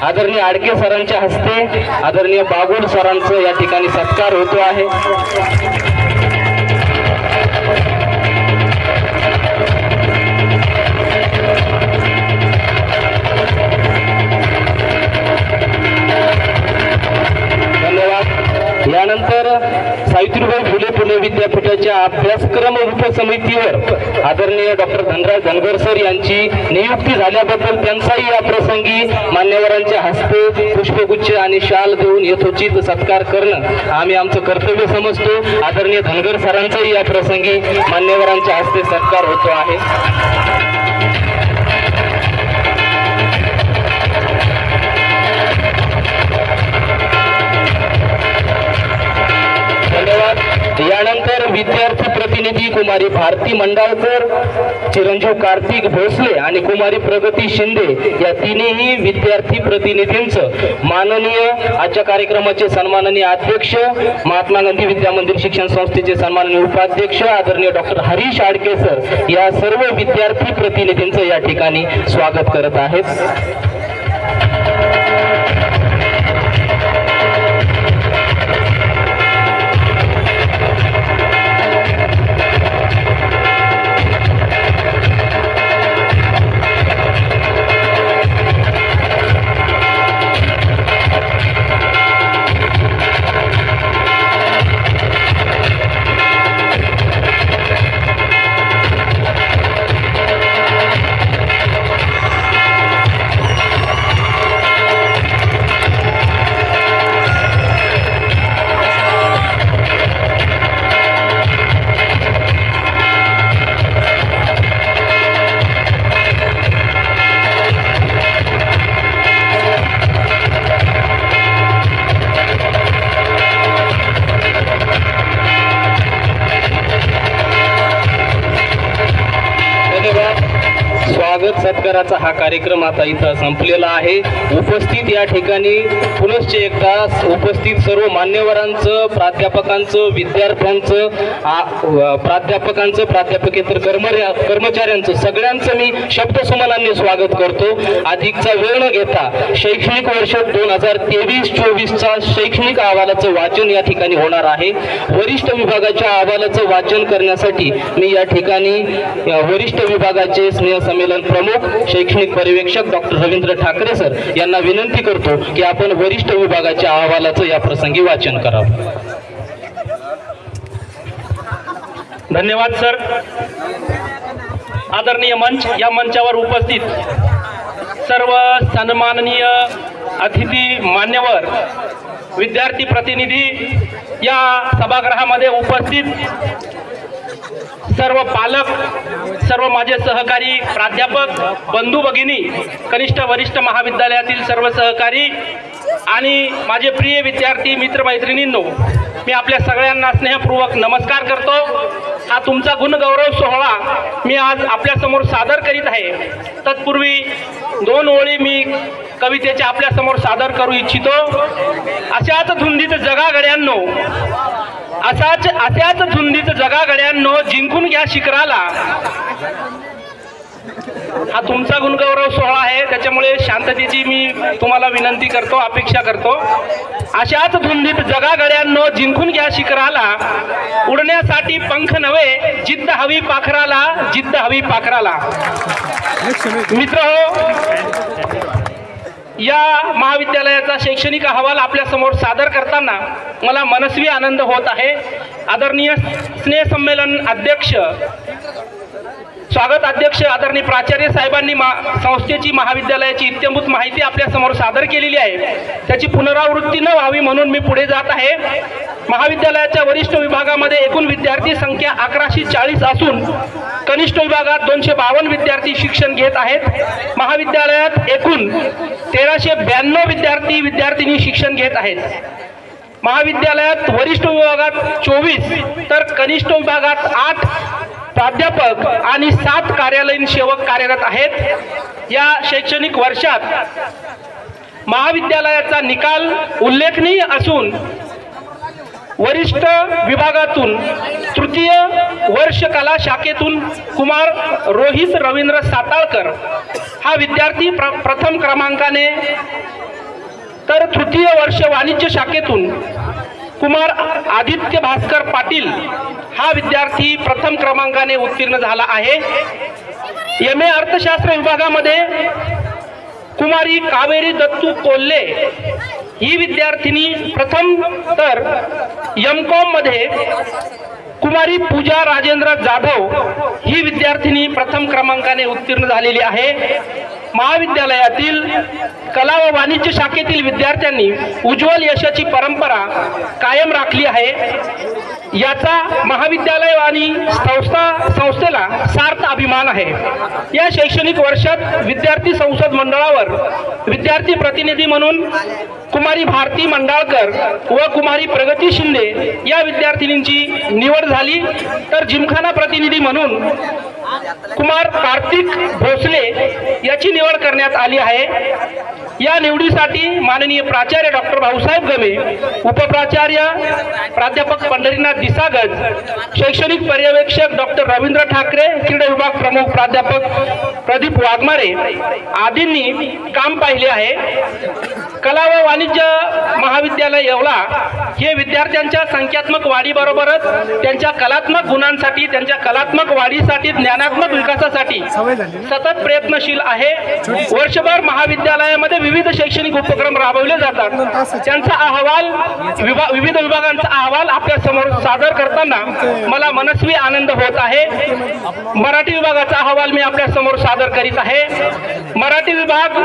आदरणीय आडके सरांच्या हस्ते आदरणीय बागुल सरांचं या ठिकाणी सत्कार होतो आहे. धन्यवाद. यानंतर सावित्रीबाई फुले पुणे विद्यापीठ विद्यापीठाच्या अभ्यासक्रम उपसमितीवर आदरणीय डॉक्टर धनराज धनगर सर यांची नियुक्ती झाल्याबद्दल त्यांचाही या प्रसंगी मान्यवरांच्या हस्ते पुष्पगुच्छ आणि शाल देऊन यथोचित सत्कार करणं आम्ही आमचं कर्तव्य समजतो. आदरणीय धनगर सरांचाही या प्रसंगी मान्यवरांच्या हस्ते सत्कार होतो आहे. धन्यवाद. यानंतर विद्यार्थी प्रतिनिधी कुमारी भारती मंडाळकर, चिरंजीव कार्तिक भोसले आणि कुमारी प्रगती शिंदे या तिन्ही विद्यार्थी प्रतिनिधींचं माननीय आजच्या कार्यक्रमाचे सन्माननीय अध्यक्ष, महात्मा गांधी विद्या मंदिर शिक्षण संस्थेचे सन्माननीय उपाध्यक्ष आदरणीय डॉक्टर हरीश आडके सर या सर्व विद्यार्थी प्रतिनिधींचं या ठिकाणी स्वागत करत आहेत. स्वागत सत्काराचा हा कार्यक्रम आता इथं संपलेला आहे. उपस्थित या ठिकाणी पुनश्च एकदा उपस्थित सर्व मान्यवरांचं, प्राध्यापकांचं, विद्यार्थ्यांचं, प्राध्यापकेतर कर्मचाऱ्यांचं सगळ्यांचं मी शब्दसुमनांनी स्वागत करतो. अधिकचा वेळ न घेता शैक्षणिक वर्ष 2023-24चा शैक्षणिक अहवालाचं वाचन या ठिकाणी होणार आहे. वरिष्ठ विभागाच्या अहवालाचं वाचन करण्यासाठी मी या ठिकाणी वरिष्ठ विभागाचे स्नेह संमेलन प्रमुख शैक्षणिक पर्यवेक्षक डॉक्टर रवींद्र ठाकरे सर यांना विनंती करतो की आपण वरिष्ठ विभागाच्या अहवालाचं या प्रसंगी वाचन करावं. धन्यवाद सर. आदरणीय मंच, या मंचावर उपस्थित सर्व सन्माननीय अतिथी मान्यवर, विद्यार्थी प्रतिनिधी, या सभागृहामध्ये उपस्थित सर्व पालक, सर्व माझे सहकारी प्राध्यापक, बंधू भगिनी, कनिष्ठ वरिष्ठ महाविद्यालयातील सर्व सहकारी आणि माझे प्रिय विद्यार्थी मित्रमैत्रिणींनो, मी आपल्या सगळ्यांना स्नेहपूर्वक नमस्कार करतो. हा तुमचा गुणगौरव सोहळा मी आज आपल्यासमोर सादर करीत आहे. तत्पूर्वी 2 ओळी मी कवितेच्या आपल्यासमोर सादर करू इच्छितो. अशाच धुंदीत जगागड्यांनो, अशाच धुंदीत जगागड्यांनो, जिंकून घ्या शिखराला. हा तुमचा गुणगौरव सोहळा आहे, त्याच्यामुळे शांततेची मी तुम्हाला विनंती करतो, अपेक्षा करतो. अशाच धुंदीत जगागड्यांनो, जिंकून घ्या शिखराला. उडण्यासाठी पंख नव्हे, जिद्द हवी पाखराला, जिद्द हवी पाखराला. मित्रहो, या महाविद्यालयाचा शैक्षणिक अहवाल आपल्यासमोर सादर करताना मला मनस्वी आनंद होत आहे. आदरणीय स्नेहसंमेलन अध्यक्ष, स्वागत अध्यक्ष आदरणीय प्राचार्य साहेबांनी संस्थेची, महाविद्यालयाची इत्थंभूत माहिती आपल्यासमोर सादर केलेली आहे. त्याची पुनरावृत्ती न व्हावी म्हणून मी पुढे जात आहे. महाविद्यालयाच्या वरिष्ठ विभागामध्ये एकूण विद्यार्थी संख्या 1140 असून कनिष्ठ विभागात 252 विद्यार्थी शिक्षण घेत आहेत. महाविद्यालयात एकूण 1392 विद्यार्थिनी शिक्षण घेत आहेत. महाविद्यालयात वरिष्ठ विभागात 24 तर कनिष्ठ विभागात 8 प्राध्यापक आणि 7 कार्यालयीन सेवक कार्यरत आहेत. या शैक्षणिक वर्षात महाविद्यालयाचा निकाल उल्लेखनीय असून वरिष्ठ विभागातून तृतीय वर्ष कला शाखेतून कुमार रोहित रवींद्र साताळकर हा विद्यार्थी प्रथम क्रमांकाने, तर तृतीय वर्ष वाणिज्य शाखेतून कुमार आदित्य भास्कर पाटील हा विद्यार्थी प्रथम क्रमांकाने उत्तीर्ण झाला आहे. MA अर्थशास्त्र विभागामध्ये कुमारी कावेरी दत्तू कोल्हे ही विद्यार्थिनी प्रथम, तर MCOM मध्ये कुमारी पूजा राजेंद्र जाधव ही विद्यार्थिनी प्रथम क्रमांकाने उत्तीर्ण झालेली आहे. महाविद्यालयातील कला व वाणिज्य शाखेतील विद्यार्थ्यांनी उज्ज्वल यशाची परंपरा कायम राखली आहे. याचा महाविद्यालय आणि संस्थेला सार्थ अभिमान आहे. या शैक्षणिक वर्षात विद्यार्थी संसद मंडळावर विद्यार्थी प्रतिनिधी म्हणून कुमारी भारती मंडाळकर व कुमारी प्रगती शिंदे या विद्यार्थिनींची निवड झाली, तर जिमखाना प्रतिनिधी म्हणून कुमार कार्तिक भोसले याची निवड करण्यात आली आहे. या निवडीसाठी माननीय प्राचार्य डॉक्टर भाऊसाहेब गमे, उपप्राचार्य प्राध्यापक पंढरीनाथ दिसागज, शैक्षणिक पर्यवेक्षक डॉक्टर रवींद्र ठाकरे, क्रीडा विभाग प्रमुख प्राध्यापक प्रदीप वाघमारे आदींनी काम पाहिले आहे. कला व वाणिज्य महाविद्यालय येवला हे विद्यार्थ्यांच्या संख्यात्मक वाढीबरोबरच त्यांच्या कलात्मक गुणांसाठी, त्यांच्या कलात्मक वाढीसाठी, ज्ञानात्मक विकासासाठी सतत प्रयत्नशील आहे. वर्षभर महाविद्यालयामध्ये विविध शैक्षणिक उपक्रम राबवले जातात. त्यांचा अहवाल विविध विभागांचा अहवाल आपल्या समोर सादर करताना मला मनस्वी आनंद होत आहे. मराठी विभागाचा अहवाल मी आपल्या समोर सादर करीत आहे. मराठी विभाग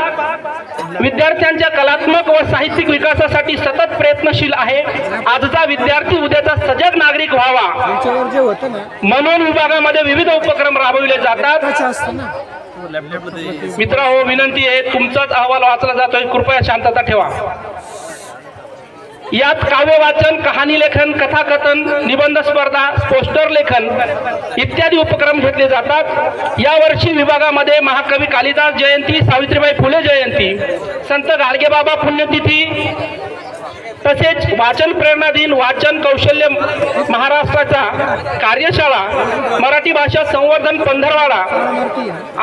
विद्यार्थ्यांच्या कलात्मक व साहित्यिक विकासासाठी सतत प्रयत्नशील आहे. आजचा विद्यार्थी उद्याचा सजग नागरिक व्हावा म्हणून विभागामध्ये विविध उपक्रम राबविले जातात. मित्रांनो, विनंती आहे, तुमचाच अहवाल वाचला जातोय, कृपया शांतता ठेवा. यात काव्य वाचन, कहाणी लेखन, कथाकथन, निबंध स्पर्धा, पोस्टर लेखन इत्यादी उपक्रम घेतले जातात. यावर्षी विभागामध्ये महाकवी कालिदास जयंती, सावित्रीबाई फुले जयंती, संत गाडगेबाबा पुण्यतिथी तसेच वाचन प्रेरणा दिन, वाचन कौशल्य महाराष्ट्राचा कार्यशाळा, मराठी भाषा संवर्धन पंधरवाडा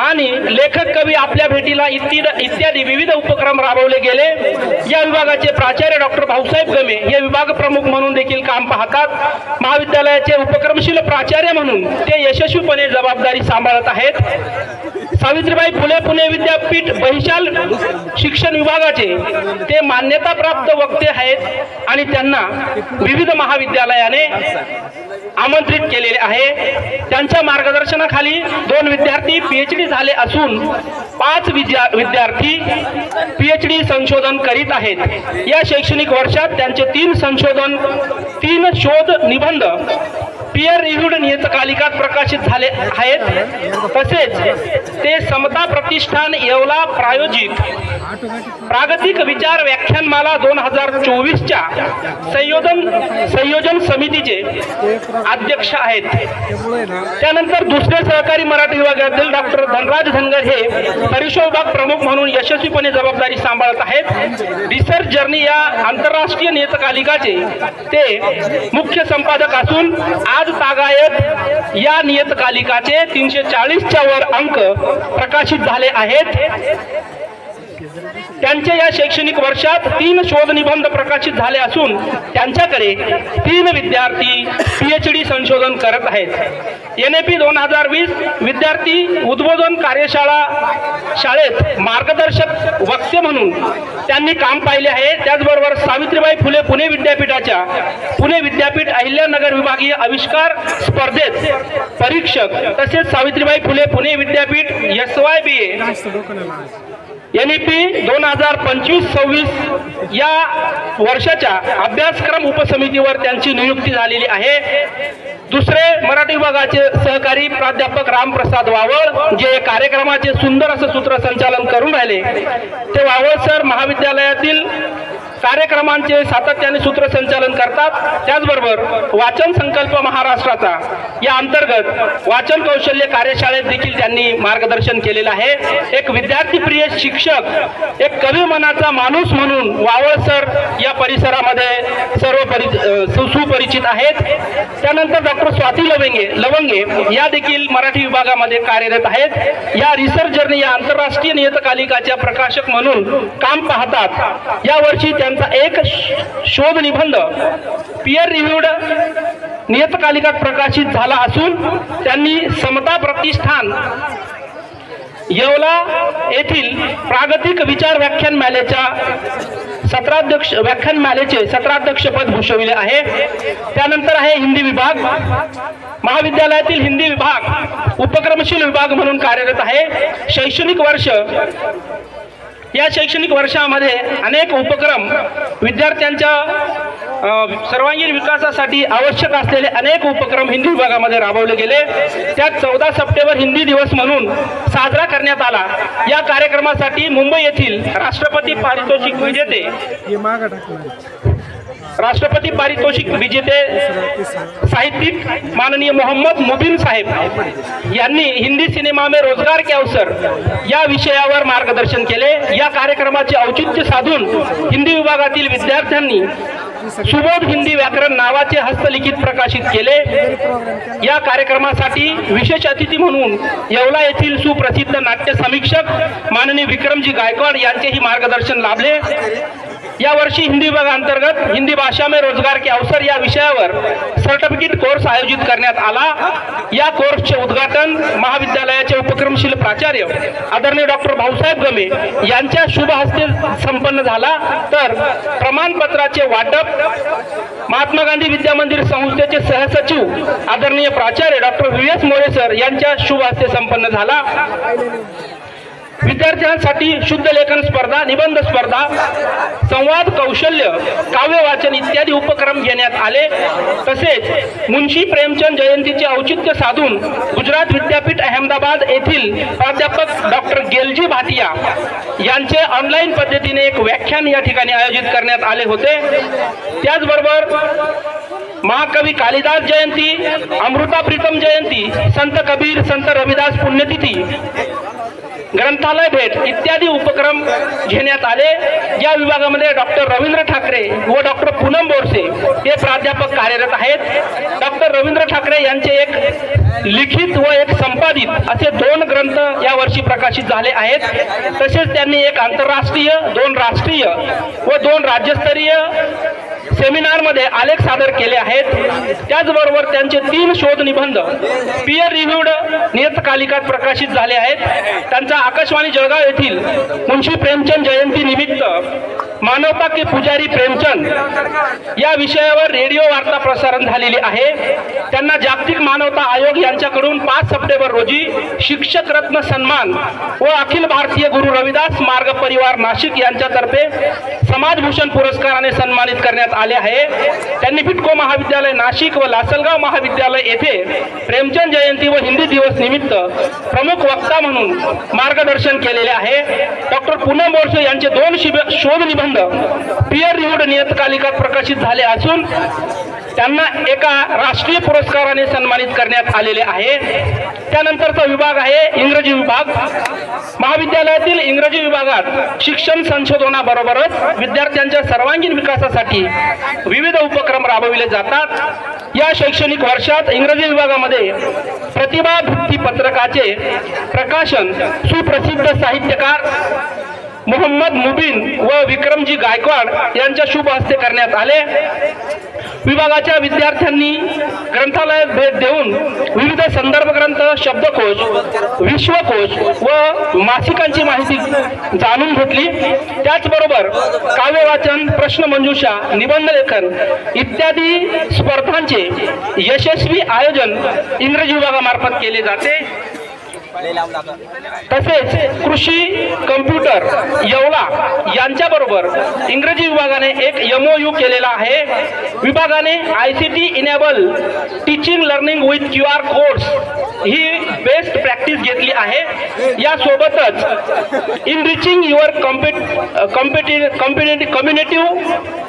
आणि लेखक कवी आपल्या भेटीला इत्यादी विविध उपक्रम राबवले गेले. या विभागाचे प्राचार्य डॉक्टर भाऊसाहेब गमे हे विभाग प्रमुख म्हणून देखील काम पाहतात. महाविद्यालयाचे उपक्रमशील प्राचार्य म्हणून ते यशस्वीपणे जबाबदारी सांभाळत आहेत. सावित्रीबाई फुले पुणे विद्यापीठ बहिशाल शिक्षण विभागाचे ते मान्यताप्राप्त वक्ते आहेत आणि त्यांना विविध महाविद्यालयाने आमंत्रित केलेले आहे. त्यांच्या मार्गदर्शनाखाली 2 विद्यार्थी PhD झाले असून 5 विद्यार्थी PhD संशोधन करीत आहेत. या शैक्षणिक वर्षात त्यांचे 3 शोध निबंध पीयर रिव्ह्यूड नियतकालिकात प्रकाशित झाले आहेत. तसेच ते समता प्रतिष्ठान येवला प्रायोजित प्रागतिक विचार व्याख्यानमाला 2024च्या संयोजन समितीचे अध्यक्ष आहेत. त्यानंतर दुसरे सहकारी मराठी विभागातील डॉक्टर धनराज धनगर हे परिशोध विभाग प्रमुख म्हणून यशस्वीपणे जबाबदारी सांभाळत आहेत. रिसर्च जर्नी या आंतरराष्ट्रीय नियतकालिकाचे ते मुख्य संपादक असून आज तागायत या नियतकालिकाचे 340च्या वर अंक प्रकाशित झाले आहेत. त्यांच्या या शैक्षणिक वर्षात 3 शोध निबंध प्रकाशित झाले असून त्यांच्याकडे 3 विद्यार्थी PhD संशोधन करत आहेत. NAP 2020 विद्यार्थी उद्बोधन शाळेत मार्गदर्शक वक्ते म्हणून त्यांनी काम पाहिले आहे. त्याचबरोबर सावित्रीबाई फुले पुणे विद्यापीठाच्या पुणे विद्यापीठ अहिल्यानगर विभागीय आविष्कार स्पर्धेत परीक्षक तसेच सावित्रीबाई फुले पुणे विद्यापीठ SYBA NEP 2025-26 या वर्षाच्या अभ्यासक्रम उपसमितीवर त्यांची नियुक्ती झालेली आहे. दुसरे मराठी विभागाचे सहकारी प्राध्यापक रामप्रसाद वावळ जे कार्यक्रमाचे सुंदर असं सूत्रसंचालन करून राहिले ते वावळ सर महाविद्यालयातील कार्यक्रमांचे सातत्याने सूत्रसंचालन करतात. त्याचबरोबर वाचन संकल्प महाराष्ट्राचा या अंतर्गत वाचन कौशल्य कार्यशाळेत देखील त्यांनी मार्गदर्शन केलेलं आहे. एक विद्यार्थी प्रिय शिक्षक, एक कवी मनाचा माणूस म्हणून वावळ सर या परिसरामध्ये सुपरिचित आहेत. त्यानंतर डॉक्टर स्वाती लवंगे या देखील मराठी विभागामध्ये कार्यरत आहेत. या रिसर्च जर्नी या आंतरराष्ट्रीय नियतकालिकाच्या प्रकाशक म्हणून काम पाहतात. या वर्षी त्यांचा एक शोध निबंध पीयर रिव्ह्यूड नियतकालिकात प्रकाशित झाला असून त्यांनी समता प्रतिष्ठान येवला येथील प्रागतिक विचार व्याख्यानमालेच्या सत्राध्यक्ष व्याख्यानमालेचे सत्राध्यक्षपद भूषविले आहे। त्यानंतर आहे हिंदी विभाग। महाविद्यालयातील हिंदी विभाग उपक्रमशील विभाग म्हणून कार्यरत आहे। या शैक्षणिक वर्षामध्ये अनेक उपक्रम विद्यार्थ्यांच्या सर्वांगीण विकासासाठी आवश्यक असलेले अनेक उपक्रम हिंदी विभागामध्ये राबवले गेले। त्यात 14 सप्टेंबर हिंदी दिवस म्हणून साजरा करण्यात आला। या कार्यक्रमासाठी मुंबई येथील राष्ट्रपती पारितोषिक विजेते साहित्यिक माननीय मोहम्मद मुबीन साहेब यांनी हिंदी सिनेमा में रोजगार के अवसर या विषयावर मार्गदर्शन केले। या कार्यक्रमाचे औचित्य साधून हिंदी विभागातील विद्यार्थ्यांनी सुबोध हिंदी व्याकरण नावाचे हस्तलिखित प्रकाशित केले। या कार्यक्रमासाठी विशेष अतिथी म्हणून येवला येथील सुप्रसिद्ध नाट्य समीक्षक माननीय विक्रमजी गायकवाड यांचेही मार्गदर्शन लाभले। या वर्षी हिंदी विभागांतर्गत हिंदी भाषा में रोजगार के अवसर या विषयावर सर्टिफिकेट कोर्स आयोजित करण्यात आला। या कोर्सचे उद्घाटन महाविद्यालयाचे उपक्रमशील प्राचार्य आदरणीय डॉक्टर भाऊसाहेब गमे यांच्या शुभ हस्ते संपन्न झाला। तर प्रमाणपत्राचे वाटप महात्मा गांधी विद्या मंदिर संस्थेचे सहसचिव आदरणीय प्राचार्य डॉक्टर VS मोरे सर यांच्या शुभ हस्ते संपन्न झाला। विद्यार्थ्यांसाठी शुद्ध लेखन स्पर्धा, निबंध स्पर्धा, संवाद कौशल्य, काव्य वाचन इत्यादी उपक्रम घेण्यात आले। तसेच मुंशी प्रेमचंद जयंतीचे औचित्य साधून गुजरात विद्यापीठ अहमदाबाद येथील प्राध्यापक डॉक्टर गेलजी भाटिया यांचे ऑनलाईन पद्धतीने एक व्याख्यान या ठिकाणी आयोजित करण्यात आले होते। त्याचबरोबर महाकवी कालिदास जयंती, अमृता प्रीतम जयंती, संत कबीर, संत रविदास पुण्यतिथी, ग्रंथालय भेट इत्यादी उपक्रम घेण्यात आले। या विभागामध्ये डॉक्टर रवींद्र ठाकरे व डॉक्टर पूनम बोरसे हे प्राध्यापक कार्यरत आहेत। डॉक्टर रवींद्र ठाकरे यांचे एक लिखित व एक संपादित असे 2 ग्रंथ या वर्षी प्रकाशित झाले आहेत। तसेच त्यांनी एक आंतरराष्ट्रीय, 2 राष्ट्रीय व 2 राज्यस्तरीय सेमिनारमध्ये आलेख सादर केले आहेत। त्याचबरोबर त्यांचे 3 शोध निबंध पीयर रिव्ह्यूड नियतकालिकात प्रकाशित झाले आहेत। त्यांचा आकाशवाणी जळगाव येथील मुंशी प्रेमचंद जयंती निमित्त मानवता के पुजारी प्रेमचंद या विषयावर रेडिओ वार्ता प्रसारण झालेली आहे। त्यांना जागतिक मानवता आयोग यांच्याकडून 5 सप्टेंबर रोजी शिक्षक रत्न सन्मान व अखिल भारतीय गुरु रविदास मार्ग परिवार नाशिक यांच्यातर्फे समाजभूषण पुरस्काराने सन्मानित करण्यात आले आहे। त्यांनी बिटको महाविद्यालय नाशिक व लासलगाव महाविद्यालय येथे प्रेमचंद जयंती व हिंदी दिवस निमित्त प्रमुख वक्ता म्हणून मार्गदर्शन केलेले आहे। डॉक्टर पूनम बोरसे यांचे 2 शोध निबंध पीयर रिव्ह्यूड नियतकालिकात प्रकाशित झाले असून त्यांना एका राष्ट्रीय पुरस्काराने सन्मानित करण्यात आलेले आहे। त्यानंतरचा विभाग आहे इंग्रजी विभाग। महाविद्यालयातील इंग्रजी विभागात शिक्षण संशोधनाबरोबरच विद्यार्थ्यांच्या सर्वांगीण विकासासाठी विविध उपक्रम राबविले जातात। या शैक्षणिक वर्षात इंग्रजी विभागामध्ये प्रतिभा भित्ती पत्रकाचे प्रकाशन सुप्रसिद्ध साहित्यकार मोहम्मद मुबीन व विक्रमजी गायकवाड यांच्या शुभ हस्ते करण्यात आले। विभागाच्या विद्यार्थ्यांनी ग्रंथालयात भेट देऊन विविध संदर्भ ग्रंथ, शब्दकोश, विश्वकोश व मासिकांची माहिती जाणून घेतली। त्याचबरोबर काव्य वाचन, प्रश्नमंजुषा, निबंध लेखन इत्यादी स्पर्धांचे यशस्वी आयोजन इंग्रजी विभागामार्फत केले जाते। तसेच कृषी, कम्प्युटर, येवला यांच्याबरोबर इंग्रजी विभागाने एक MOU केलेला आहे। विभागाने ICT enable teaching learning with QR codes he best practice घेतली आहे। यासोबतच इनरिचिंग युअर कम्युनिटिव्ह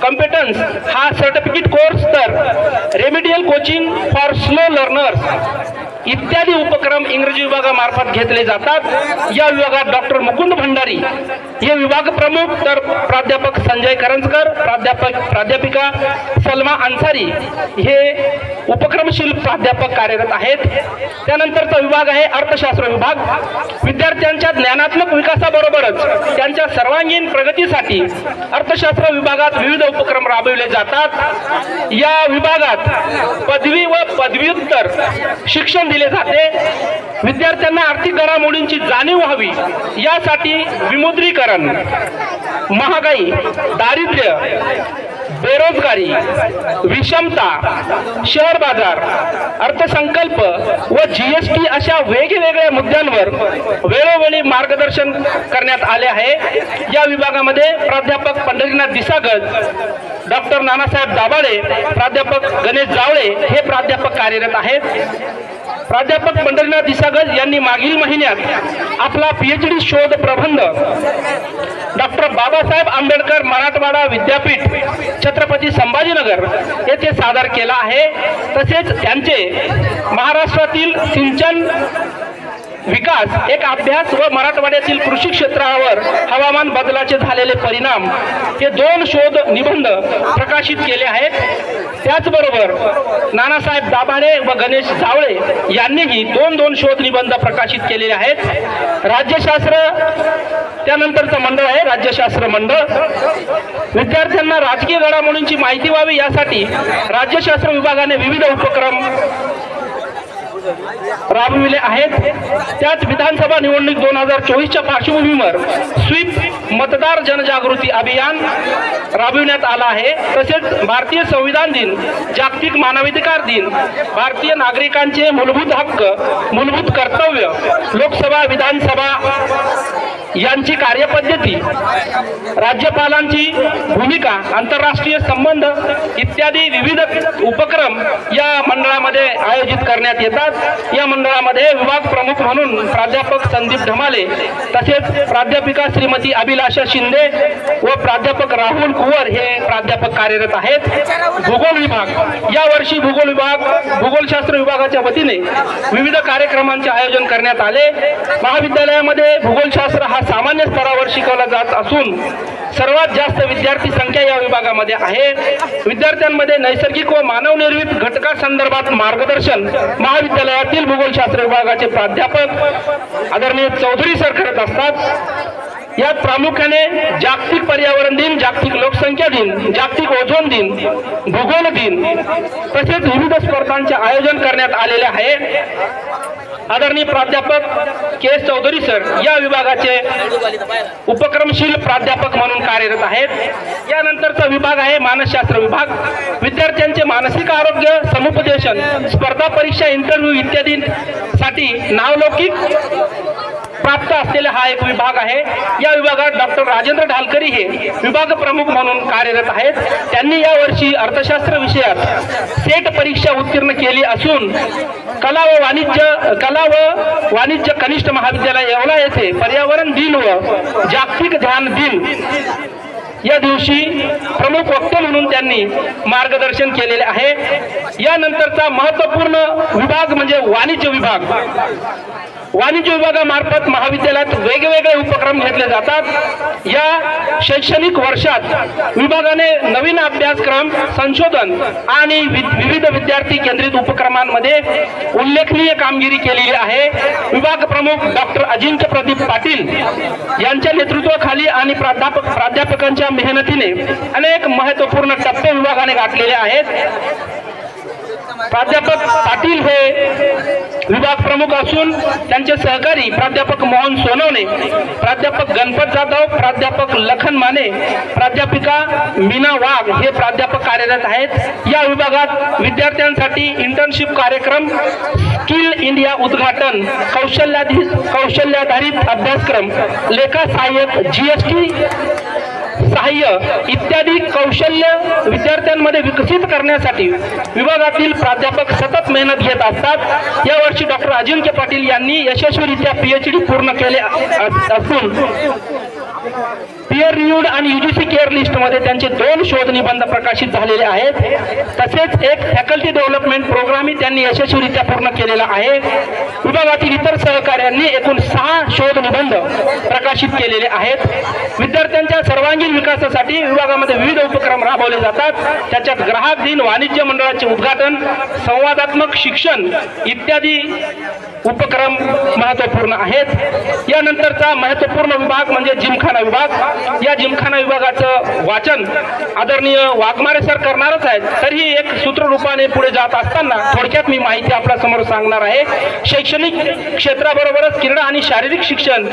कॉम्पिटन्स हा सर्टिफिकेट कोर्स, तर remedial coaching for slow learners इत्यादी उपक्रम इंग्रजी विभागामार्फत घेतले जातात। या विभागात डॉक्टर मुकुंद भंडारी हे विभाग प्रमुख, तर प्राध्यापक संजय करंजकर, प्राध्यापिका सलमा अन्सारी हे उपक्रमशील प्राध्यापक कार्यरत आहेत। त्यानंतरचा विभाग आहे अर्थशास्त्र विभाग। विद्यार्थ्यांच्या ज्ञानात्मक विकासाबरोबरच त्यांच्या सर्वांगीण प्रगतीसाठी अर्थशास्त्र विभागात विविध उपक्रम राबविले जातात। या विभागात पदवी व पदव्युत्तर शिक्षण दिले जाते। विद्यार्थ्यांना आर्थिक घडामोडींची जाणीव व्हावी यासाठी विमुद्रीकरण, महागाई, दारिद्र्य, बेरोजगारी, विषमता, शहर बाजार, अर्थसंकल्प व GST अशा वेगवेगळ्या मुद्द्यांवर वेळोवेळी मार्गदर्शन करण्यात आले आहे। या विभागामध्ये प्राध्यापक पंढरीनाथ दिसागज, डॉक्टर नानासाहेब दाभाडे, प्राध्यापक गणेश जावळे हे प्राध्यापक कार्यरत आहेत। प्राध्यापक पंढरीनाथ दिसागज यांनी मागील महिन्यात आपला PhD शोध प्रबंध डॉक्टर बाबासाहेब आंबेडकर मराठवाडा विद्यापीठ छत्रपती संभाजीनगर येथे सादर केला आहे। तसेच त्यांचे महाराष्ट्रातील सिंचन विकास एक अभ्यास व मराठवाड्यातील कृषी क्षेत्रावर हवामान बदलाचे झालेले परिणाम हे 2 शोध निबंध प्रकाशित केले आहेत। त्याचबरोबर नानासाहेब दाभाडे व गणेश जावळे यांनीही 2 शोध निबंध प्रकाशित केलेले आहेत। राज्यशास्त्र त्यानंतरचं मंडळ आहे राज्यशास्त्र मंडळ। विद्यार्थ्यांना राजकीय घडामोडींची माहिती व्हावी यासाठी राज्यशास्त्र विभागाने विविध उपक्रम राबविले आहेत। त्यात विधानसभा निवडणूक 2024च्या पार्श्वभूमीवर स्वीप मतदार जनजागृती अभियान राबविण्यात आला आहे। तसेच भारतीय संविधान दिन, जागतिक मानवाधिकार दिन, भारतीय नागरिकांचे मूलभूत हक्क, मूलभूत कर्तव्य, लोकसभा विधानसभा यांची कार्यपद्धती, राज्यपालांची भूमिका, आंतरराष्ट्रीय संबंध इत्यादी विविध उपक्रम या मंडळामध्ये आयोजित करण्यात येतात। या मंडळामध्ये विभाग प्रमुख म्हणून प्राध्यापक संदीप धमाले, तसेच प्राध्यापिका श्रीमती अभिलाषा शिंदे व प्राध्यापक राहुल कुवर हे प्राध्यापक कार्यरत आहेत। भूगोल विभाग, यावर्षी भूगोलशास्त्र विभागाच्या वतीने विविध कार्यक्रमांचे आयोजन करण्यात आले। महाविद्यालयामध्ये भूगोलशास्त्र हा सामान्य स्तरावर शिकवला जात असून सर्वात जास्त विद्यार्थी संख्या या विभागामध्ये आहे। विद्यार्थ्यांमध्ये नैसर्गिक व मानवनिर्मित घटकांसंदर्भात मार्गदर्शन महाविद्यालयातील भूगोलशास्त्र विभागाचे प्राध्यापक आदरणीय चौधरी सर करत असतात। यात प्रामुख्याने जागतिक पर्यावरण दिन, जागतिक लोकसंख्या दिन, जागतिक ओझोन दिन, भूगोल दिन तसेच विविध स्पर्धांचे आयोजन करण्यात आलेले आहे। आदरणीय प्राध्यापक KS चौधरी सर या विभागाचे उपक्रमशील प्राध्यापक म्हणून कार्यरत आहेत। यानंतरचा विभाग आहे मानसशास्त्र विभाग। विद्यार्थ्यांचे मानसिक आरोग्य, समुपदेशन, स्पर्धा परीक्षा, इंटरव्ह्यू इत्यादींसाठी नावलौकिक प्राप्त असलेला हा एक विभाग आहे। या विभागात डॉक्टर राजेंद्र ढालकरी हे विभाग प्रमुख म्हणून कार्यरत आहेत। त्यांनी यावर्षी अर्थशास्त्र विषयात सेट परीक्षा उत्तीर्ण केली असून कला व वाणिज्य कनिष्ठ महाविद्यालय येवला येथे पर्यावरण दिन व जागतिक ध्यान दिन या दिवशी प्रमुख वक्ते म्हणून त्यांनी मार्गदर्शन केलेले आहे। यानंतरचा महत्त्वपूर्ण विभाग म्हणजे वाणिज्य विभाग। वाणिज्य विभागामार्फत महाविद्यालयात वेगवेगळे उपक्रम घेतले जातात। या शैक्षणिक वर्षात विभागाने नवीन अभ्यासक्रम, संशोधन आणि विविध विद्यार्थी केंद्रित उपक्रमांमध्ये उल्लेखनीय कामगिरी केलेली आहे। विभाग प्रमुख डॉक्टर अजिंक्य प्रदीप पाटील यांच्या नेतृत्वाखाली आणि प्राध्यापकांच्या मेहनतीने अनेक महत्त्वपूर्ण टप्पे विभागाने गाठलेले आहेत। प्राध्यापक पाटील हे विभाग प्रमुख असून त्यांचे सहकारी प्राध्यापक मोहन सोनवणे, प्राध्यापक गणपत जाधव, प्राध्यापक लखन माने, प्राध्यापिका मीना वाघ हे प्राध्यापक कार्यरत आहेत। या विभागात विद्यार्थ्यांसाठी इंटर्नशिप कार्यक्रम, स्किल इंडिया उद्घाटन, कौशल्याधारित अभ्यासक्रम, लेखा सहाय्यक, GST सहाय्य इत्यादी कौशल्य विद्यार्थ्यांमध्ये विकसित करण्यासाठी विभागातील प्राध्यापक सतत मेहनत घेत असतात। यावर्षी डॉक्टर अजिंक्य पाटील यांनी यशस्वीरित्या PhD पूर्ण केले असून पीअर रिव्ह्यूड आणि UGC केअर लिस्टमध्ये त्यांचे 2 शोध निबंध प्रकाशित झालेले आहेत। तसेच एक फॅकल्टी डेव्हलपमेंट प्रोग्रामही त्यांनी यशस्वीरित्या पूर्ण केलेला आहे। विभागातील इतर सहकाऱ्यांनी एकूण 6 शोध निबंध प्रकाशित केलेले आहेत। विद्यार्थ्यांच्या सर्वांगीण विकासासाठी विभागामध्ये विविध उपक्रम राबवले जातात। त्याच्यात ग्राहक दिन, वाणिज्य मंडळाचे उद्घाटन, संवादात्मक शिक्षण इत्यादी उपक्रम महत्त्वपूर्ण आहेत। यानंतरचा महत्त्वपूर्ण विभाग म्हणजे जिमखाना विभाग। या जिमखाना विभागाचं वाचन आदरणीय वाघमारे सर करणारच आहेत, तरीही एक सूत्ररूपाने पुढे जात असताना थोडक्यात मी माहिती आपल्या समोर सांगणार आहे। शैक्षणिक क्षेत्राबरोबरच क्रीडा आणि शारीरिक शिक्षण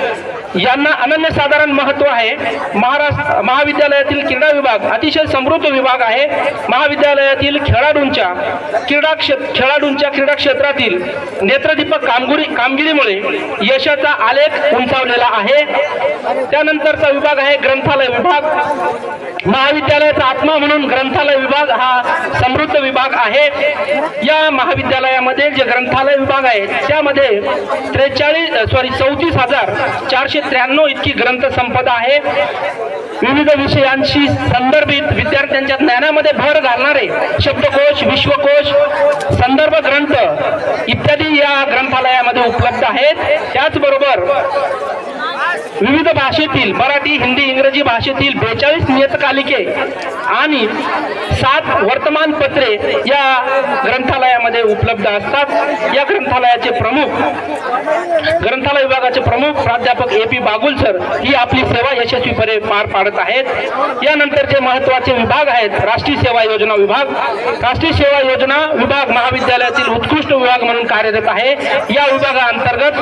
यांना अनन्यसाधारण महत्त्व आहे. महाविद्यालयातील क्रीडा विभाग अतिशय समृद्ध विभाग आहे. महाविद्यालयातील खेळाडूंच्या क्रीडा क्षेत्रातील नेत्रदीपक कामगिरीमुळे यशाचा आलेख उंचावलेला आहे. त्यानंतरचा विभाग आहे ग्रंथालय विभाग. महाविद्यालयाचा आत्मा म्हणून ग्रंथालय विभाग हा समृद्ध विभाग आहे. या महाविद्यालयामध्ये जे ग्रंथालय विभाग आहे त्यामध्ये 34,493 इतकी ग्रंथसंपदा आहे. विविध विषयांशी संदर्भित विद्यार्थ्यांच्या ज्ञानामध्ये भर घालणारे शब्दकोश, विश्वकोश, संदर्भ ग्रंथ इत्यादी या ग्रंथालयामध्ये उपलब्ध आहेत. त्याचबरोबर विविध भाषेतील मराठी, हिंदी, इंग्रजी भाषेतील 42 नियतकालिके आणि 7 वर्तमानपत्रे या ग्रंथालयामध्ये उपलब्ध असतात. या ग्रंथालयाचे ग्रंथालय विभागाचे प्रमुख प्राध्यापक AP बागुल सर ही आपली सेवा यशस्वीपणे पार पाडत आहेत. यानंतरचे महत्त्वाचे विभाग आहेत राष्ट्रीय सेवा योजना विभाग. राष्ट्रीय सेवा योजना विभाग महाविद्यालयातील उत्कृष्ट विभाग म्हणून कार्यरत आहे. या विभागाअंतर्गत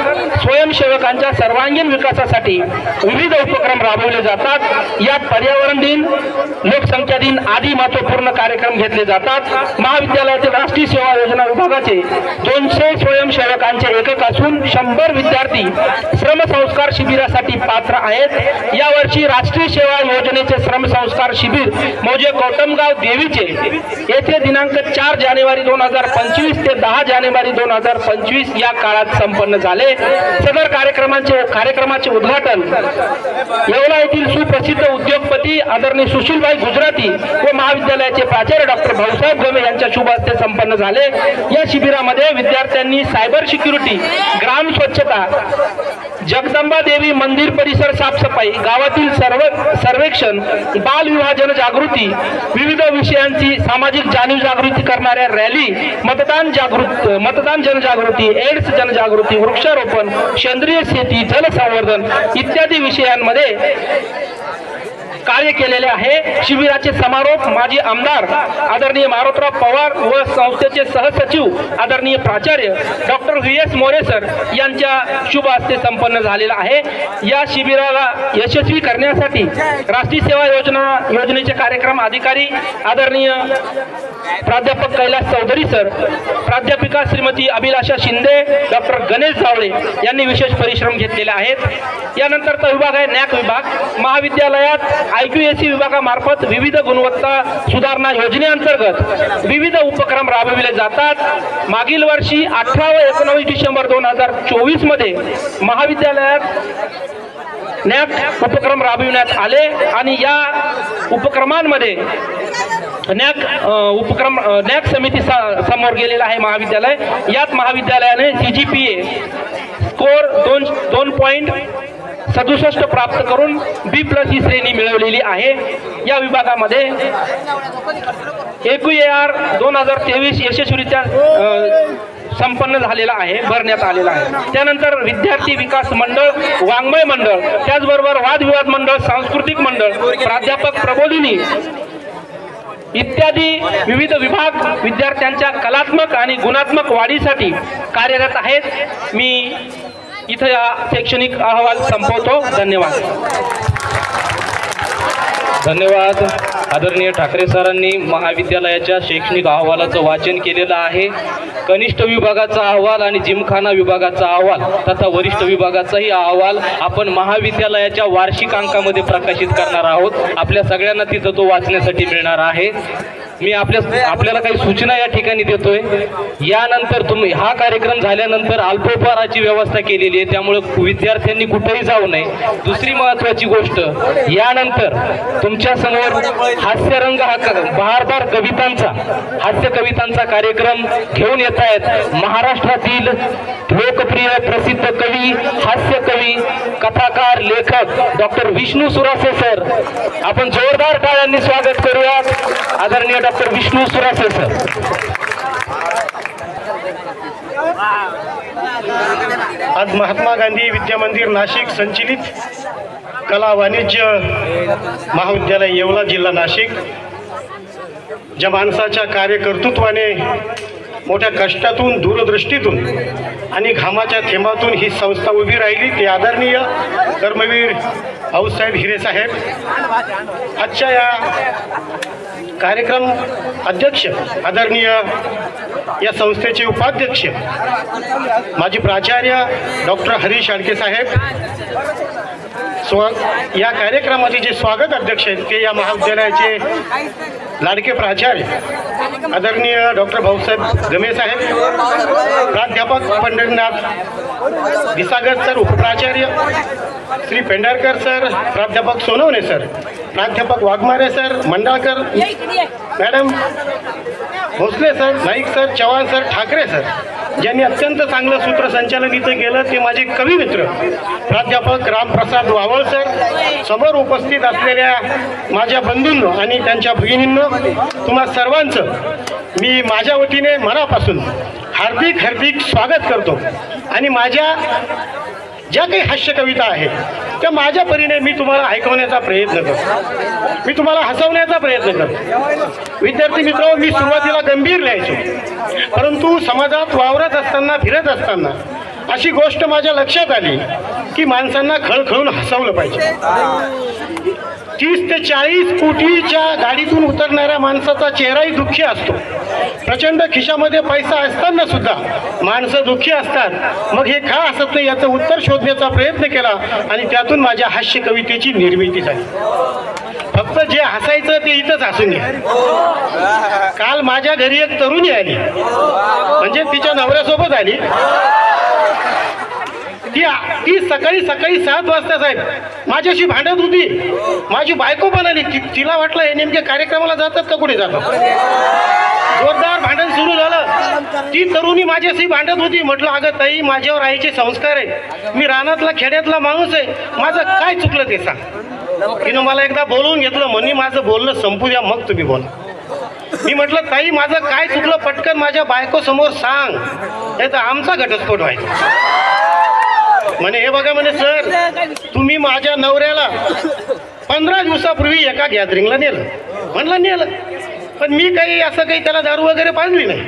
स्वयंसेवकांच्या सर्वांगीण विकासासाठी विविध उपक्रम राबवले जातात. यात पर्यावरण दिन, लोकसंख्या दिन आदी महत्त्वपूर्ण कार्यक्रम घेतले जातात. महाविद्यालयातील राष्ट्रीय सेवा योजना विभागाचे 200 स्वयंसेवकांचे एकक असून 100 विद्यार्थी श्रमसंस्कार शिबिरासाठी पात्र आहेत. यावर्षी राष्ट्रीय सेवा योजनेचे श्रमसंस्कार शिबिर मौजे कोटमगाव देवीचे येथे दिनांक 4 जानेवारी 2025 ते 10 जानेवारी 2025 या काळात संपन्न झाले. सदर कार्यक्रमाचे उद्घाटन येवला येथील सुप्रसिद्ध उद्योगपती आदरणीय सुशीलभाई गुजराती व महाविद्यालयाचे प्राचार्य डॉक्टर भाऊसाहेब गमे यांच्या शुभ हस्ते संपन्न झाले. या शिबिरामध्ये विद्यार्थ्यांनी सायबर सिक्युरिटी, ग्राम स्वच्छता, जगदंबा देवी मंदिर परिसर साफसफाई, गावातील सर्वेक्षण, बाल विवाह जनजागृती, विविध विषयांची सामाजिक जाणीव जागृती करणाऱ्या रॅली, मतदान जनजागृती, एड्स जनजागृती, वृक्षारोपण, सेंद्रिय शेती, जलसंवर्धन इत्यादी विषयांमध्ये कार्य केलेले आहे. शिबिराचे समारोप माजी आमदार आदरणीय मारुतराव पवार व संस्थेचे सहसचिव आदरणीय प्राचार्य डॉक्टर VS मोरे सर यांच्या शुभ हस्ते संपन्न झालेला आहे. या शिबिराला यशस्वी करण्यासाठी राष्ट्रीय सेवा योजनेचे कार्यक्रम अधिकारी आदरणीय प्राध्यापक कैलास चौधरी सर, प्राध्यापिका श्रीमती अभिलाषा शिंदे, डॉक्टर गणेश जावळे यांनी विशेष परिश्रम घेतलेले आहेत. यानंतरचा विभाग आहे NAC विभाग. महाविद्यालयात IQAC विभागामार्फत विविध गुणवत्ता सुधारणा योजनेअंतर्गत विविध उपक्रम राबविले जातात. मागील वर्षी 18 व 19 डिसेंबर 2024 मध्ये महाविद्यालयात NAC उपक्रम राबविण्यात आले आणि या उपक्रमांमध्ये NAC समिती समोर गेलेला आहे महाविद्यालय. यात महाविद्यालयाने CGPA स्कोर 2.67 प्राप्त करून B+ ही श्रेणी मिळवलेली आहे. या विभागामध्ये AQAR 2023 यशस्वीरित्या संपन्न झालेला आहे, भरण्यात आलेला आहे. त्यानंतर विद्यार्थी विकास मंडळ, वाङ्मय मंडळ, त्याचबरोबर वादविवाद मंडळ, सांस्कृतिक मंडळ, प्राध्यापक प्रबोधिनी इत्यादी विविध विभाग विद्यार्थ्यांच्या कलात्मक आणि गुणात्मक वाढीसाठी कार्यरत आहेत. मी इथं या शैक्षणिक अहवाल संपवतो. धन्यवाद. धन्यवाद. आदरणीय ठाकरे सरांनी महाविद्यालयाच्या शैक्षणिक अहवालाचं वाचन केलेलं आहे. कनिष्ठ विभागाचा अहवाल आणि जिमखाना विभागाचा अहवाल तथा वरिष्ठ विभागाचाही अहवाल आपण महाविद्यालयाच्या वार्षिक अंकामध्ये प्रकाशित करणार आहोत. आपल्या सगळ्यांना तिथं तो वाचण्यासाठी मिळणार आहे. मी आपल्याला काही सूचना या ठिकाणी देतोय. यानंतर हा कार्यक्रम झाल्यानंतर अल्पोपहाराची व्यवस्था केलेली आहे, त्यामुळे विद्यार्थ्यांनी कुठेही जाऊ नये. दुसरी महत्त्वाची गोष्ट, यानंतर तुमच्या समोर हास्यरंग हा बहारदार हास्य कवितांचा कार्यक्रम घेऊन येत आहेत महाराष्ट्रातील लोकप्रिय प्रसिद्ध कवी, हास्य कवी, कथाकार, लेखक डॉक्टर विष्णू सुरासे सर. आपण जोरदार टाळ्यांनी स्वागत करूयात आदरणीय डॉक्टर विष्णू सुरासे सर. आज महात्मा गांधी विद्यामंदिर नाशिक संचलित कला वाणिज्य महाविद्यालय येवला जिल्हा नाशिक ज्या माणसाच्या कार्यकर्तृत्वाने मोठ्या कष्टातून, दूरदृष्टीतून आणि घामाच्या थेंबातून ही संस्था उभी राहिली ते आदरणीय कर्मवीर भाऊसाहेब हिरे साहेब. आजच्या या कार्यक्रम अध्यक्ष आदरणीय या संस्थेचे उपाध्यक्ष माजी प्राचार्य डॉक्टर हरीश आडके साहेब, या कार्यक्रमाचे जे स्वागत अध्यक्ष आहेत ते या महाविद्यालयाचे लाडके प्राचार्य आदरणीय डॉक्टर भाऊसाहेब गमे साहेब, प्राध्यापक पंढरीनाथ दिसागर सर उपप्राचार्य, श्री पेंढारकर सर, प्राध्यापक सोनवणे सर, प्राध्यापक Waghmare sir, Mandalkar madam, Bhosale sir, Naik sir, Chavan sir, Thakare sir, ज्यांनी अत्यंत चांगलं सूत्रसंचालन इथं केलं ते माझे कवी मित्र प्राध्यापक रामप्रसाद वावळ सर, समोर उपस्थित असलेल्या माझ्या बंधूंनो आणि त्यांच्या भगिनींनो, तुम्हा सर्वांचं मी माझ्या वतीने मनापासून हार्दिक हार्दिक स्वागत करतो. आणि माझ्या ज्या काही हास्य कविता आहेत त्या माझ्या परीने मी तुम्हाला ऐकवण्याचा प्रयत्न करतो, मी तुम्हाला हसवण्याचा प्रयत्न करतो. विद्यार्थी मित्र, मी सुरुवातीला गंभीर लिहायचो, परंतु समाजात वावरत असताना, फिरत असताना अशी गोष्ट माझ्या लक्षात आली की माणसांना खळखळून हसवलं पाहिजे. 30 ते 40 कोटीच्या गाडीतून उतरणाऱ्या माणसाचा चेहराही दुःखी असतो. प्रचंड खिशामध्ये पैसा असताना सुद्धा माणसं दुःखी असतात. मग हे का हसत नाही याचं उत्तर शोधण्याचा प्रयत्न केला आणि त्यातून माझ्या हास्य कवितेची निर्मिती झाली. फक्त जे हसायचं ते इथंच हसून घ्या. काल माझ्या घरी एक तरुणी आली, म्हणजे तिच्या नवऱ्यासोबत आली. ती सकाळी 7 वाजता साहेब माझ्याशी भांडत होती. माझी बायको पण आली. तिला वाटलं हे नेमके कार्यक्रमाला जातात का कुठे जातात. जोरदार भांडण सुरू झालं. ती तरुणी माझ्याशी भांडत होती. म्हटलं अगं ताई, माझ्यावर आईचे संस्कार आहे, मी रानातला खेड्यातला माणूस आहे, माझं काय चुकलं ते सांग. तिनं मला एकदा बोलवून घेतलं. म्हणे माझं बोलणं संपू द्या मग तुम्ही बोला. मी म्हटलं ताई, माझं काय चुकलं पटकन माझ्या बायको समोर सांग, नाही तर आमचा घटस्फोट व्हायचा. म्हणे हे बघा, म्हणे सर, तुम्ही माझ्या नवऱ्याला 15 दिवसापूर्वी एका गॅदरिंगला नेलं. म्हणलं नेलं, पण मी काही असं काही त्याला दारू वगैरे पाजली नाही.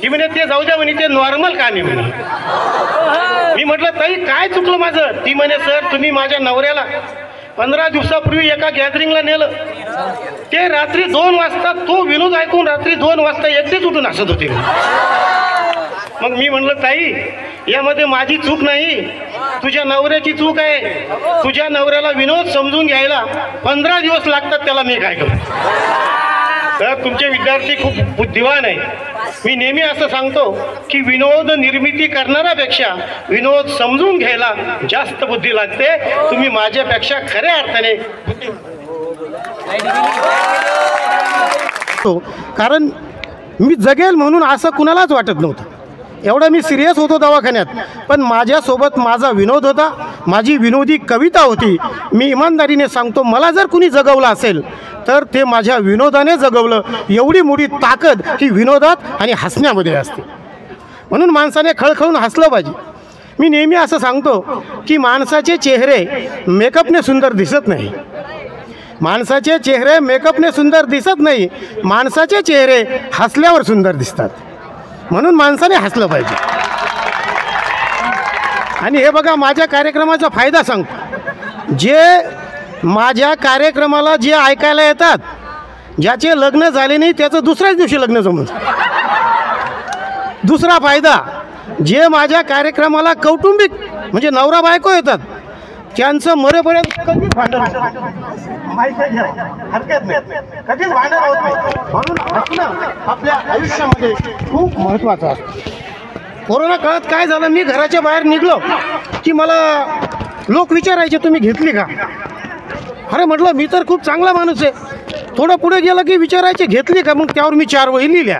ती म्हणे ते जाऊ द्या, म्हणे ते नॉर्मल काम आहे म्हणे. मी म्हटलं ताई काय चुकलं माझं. ती म्हणे सर, तुम्ही माझ्या नवऱ्याला 15 दिवसापूर्वी एका गॅदरिंगला नेलं. ते रात्री 2 वाजता तो विनोद ऐकून रात्री 2 वाजता एकटेच उठून हसत होते. मग मी म्हणलं ताई, यामध्ये माझी चूक नाही, तुझ्या नवऱ्याची चूक आहे. तुझ्या नवऱ्याला विनोद समजून घ्यायला 15 दिवस लागतात, त्याला मी काय करू. तर तुमचे विद्यार्थी खूप बुद्धिवान आहे. मी नेहमी असं सांगतो की विनोद निर्मिती करणाऱ्यापेक्षा विनोद समजून घ्यायला जास्त बुद्धी लागते. तुम्ही माझ्यापेक्षा खऱ्या अर्थाने कारण मी जगेल म्हणून असं कुणालाच वाटत नव्हतं. एवढा मी सिरियस होतो दवाखान्यात, पण माझ्यासोबत माझा विनोद होता, माझी विनोदी कविता होती. मी इमानदारीने सांगतो, मला जर कुणी जगवलं असेल तर ते माझ्या विनोदाने जगवलं. एवढी मोठी ताकद ही विनोदात आणि हसण्यामध्ये असते. म्हणून माणसाने खळखळून हसलं पाहिजे. मी नेहमी असं सांगतो की माणसाचे चेहरे मेकअपने सुंदर दिसत नाही. माणसाचे चेहरे मेकअपने सुंदर दिसत नाही, माणसाचे चेहरे हसल्यावर सुंदर दिसतात. म्हणून माणसाने हसलं पाहिजे. आणि हे बघा, माझ्या कार्यक्रमाचा फायदा सांगतो. जे माझ्या कार्यक्रमाला जे ऐकायला येतात, ज्याचे लग्न झाले नाही त्याचं दुसऱ्याच दिवशी लग्न जमतं. दुसरा फायदा, जे माझ्या कार्यक्रमाला कौटुंबिक म्हणजे नवरा बायको येतात, त्यांचं मरेपर्यंत कधीच भांडण कधीच भांडण होत नाही. म्हणून हसणं आपल्या आयुष्यामध्ये खूप महत्त्वाचं असतं. कोरोना काळात काय झालं, मी घराच्या बाहेर निघलो की मला लोक विचारायचे तुम्ही घेतली का. अरे म्हटलं, मी तर खूप चांगला माणूस आहे. थोडं पुढे गेलं की विचारायचे घेतली का. मग त्यावर मी 4 वही लिहिल्या.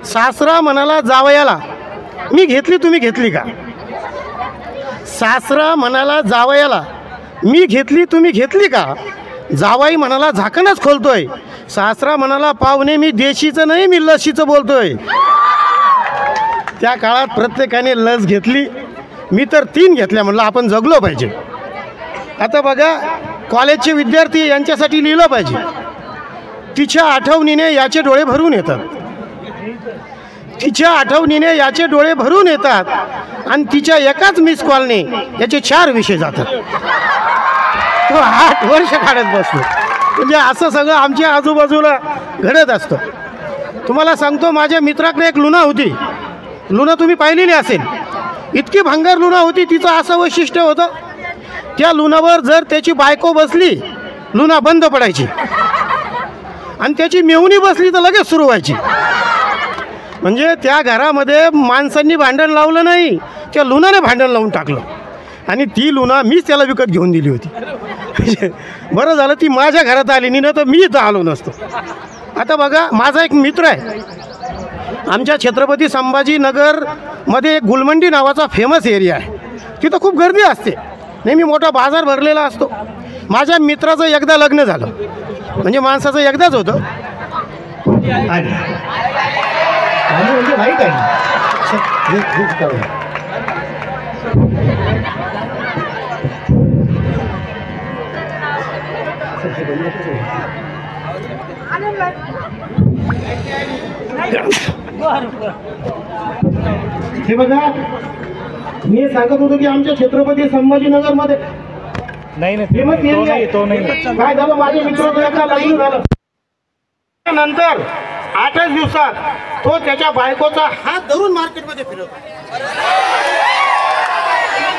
सासरा म्हणाला जावयाला, मी घेतली, तुम्ही घेतली का. सासरा म्हणाला जावयाला, मी घेतली, तुम्ही घेतली का. जावाई म्हणाला झाकणच खोलतोय. सासरा म्हणाला पाहुणे, मी देशीचं नाही, मी लशीचं बोलतोय. त्या काळात प्रत्येकाने लस घेतली. मी तर 3 घेतल्या. म्हटलं आपण जगलो पाहिजे. आता बघा, कॉलेजचे विद्यार्थी यांच्यासाठी लिहिलं पाहिजे. तिच्या आठवणीने याचे डोळे भरून येतात. तिच्या आठवणीने याचे डोळे भरून येतात आणि तिच्या एकाच मिस कॉलने याचे 4 विषय जातात. तो 8 वर्ष काढत बसतो. म्हणजे असं सगळं आमच्या आजूबाजूला घडत असतं. तुम्हाला सांगतो, माझ्या मित्राकडे एक लुना होती. लुना तुम्ही पाहिलेली असेल. इतकी भंगार लुना होती. तिचं असं वैशिष्ट्य होतं, त्या लुनावर जर त्याची बायको बसली, लुना बंद पडायची, आणि त्याची मेहुणी बसली तर लगेच सुरू व्हायची. म्हणजे त्या घरामध्ये माणसांनी भांडण लावलं नाही, त्या लुनाने भांडण लावून टाकलं. आणि ती लुना मीच त्याला विकत घेऊन दिली होती. बरं झालं ती माझ्या घरात आली नाही, तर मी इथं आलो नसतो. आता बघा, माझा एक मित्र आहे. आमच्या छत्रपती संभाजीनगरमध्ये एक गुलमंडी नावाचा फेमस एरिया आहे. तिथं खूप गर्दी असते, नेहमी मोठा बाजार भरलेला असतो. माझ्या मित्राचं एकदा लग्न झालं, म्हणजे माणसाचं एकदाच होतं. म्हणजे वाईट आहे. हे बघा, मी सांगत होतो की आमच्या छत्रपती संभाजीनगरमध्ये काय झालं, माझ्या मित्राचं एका लग्न झालं. नंतर 8च दिवसात तो त्याच्या बायकोचा हात धरून मार्केटमध्ये फिरवतो.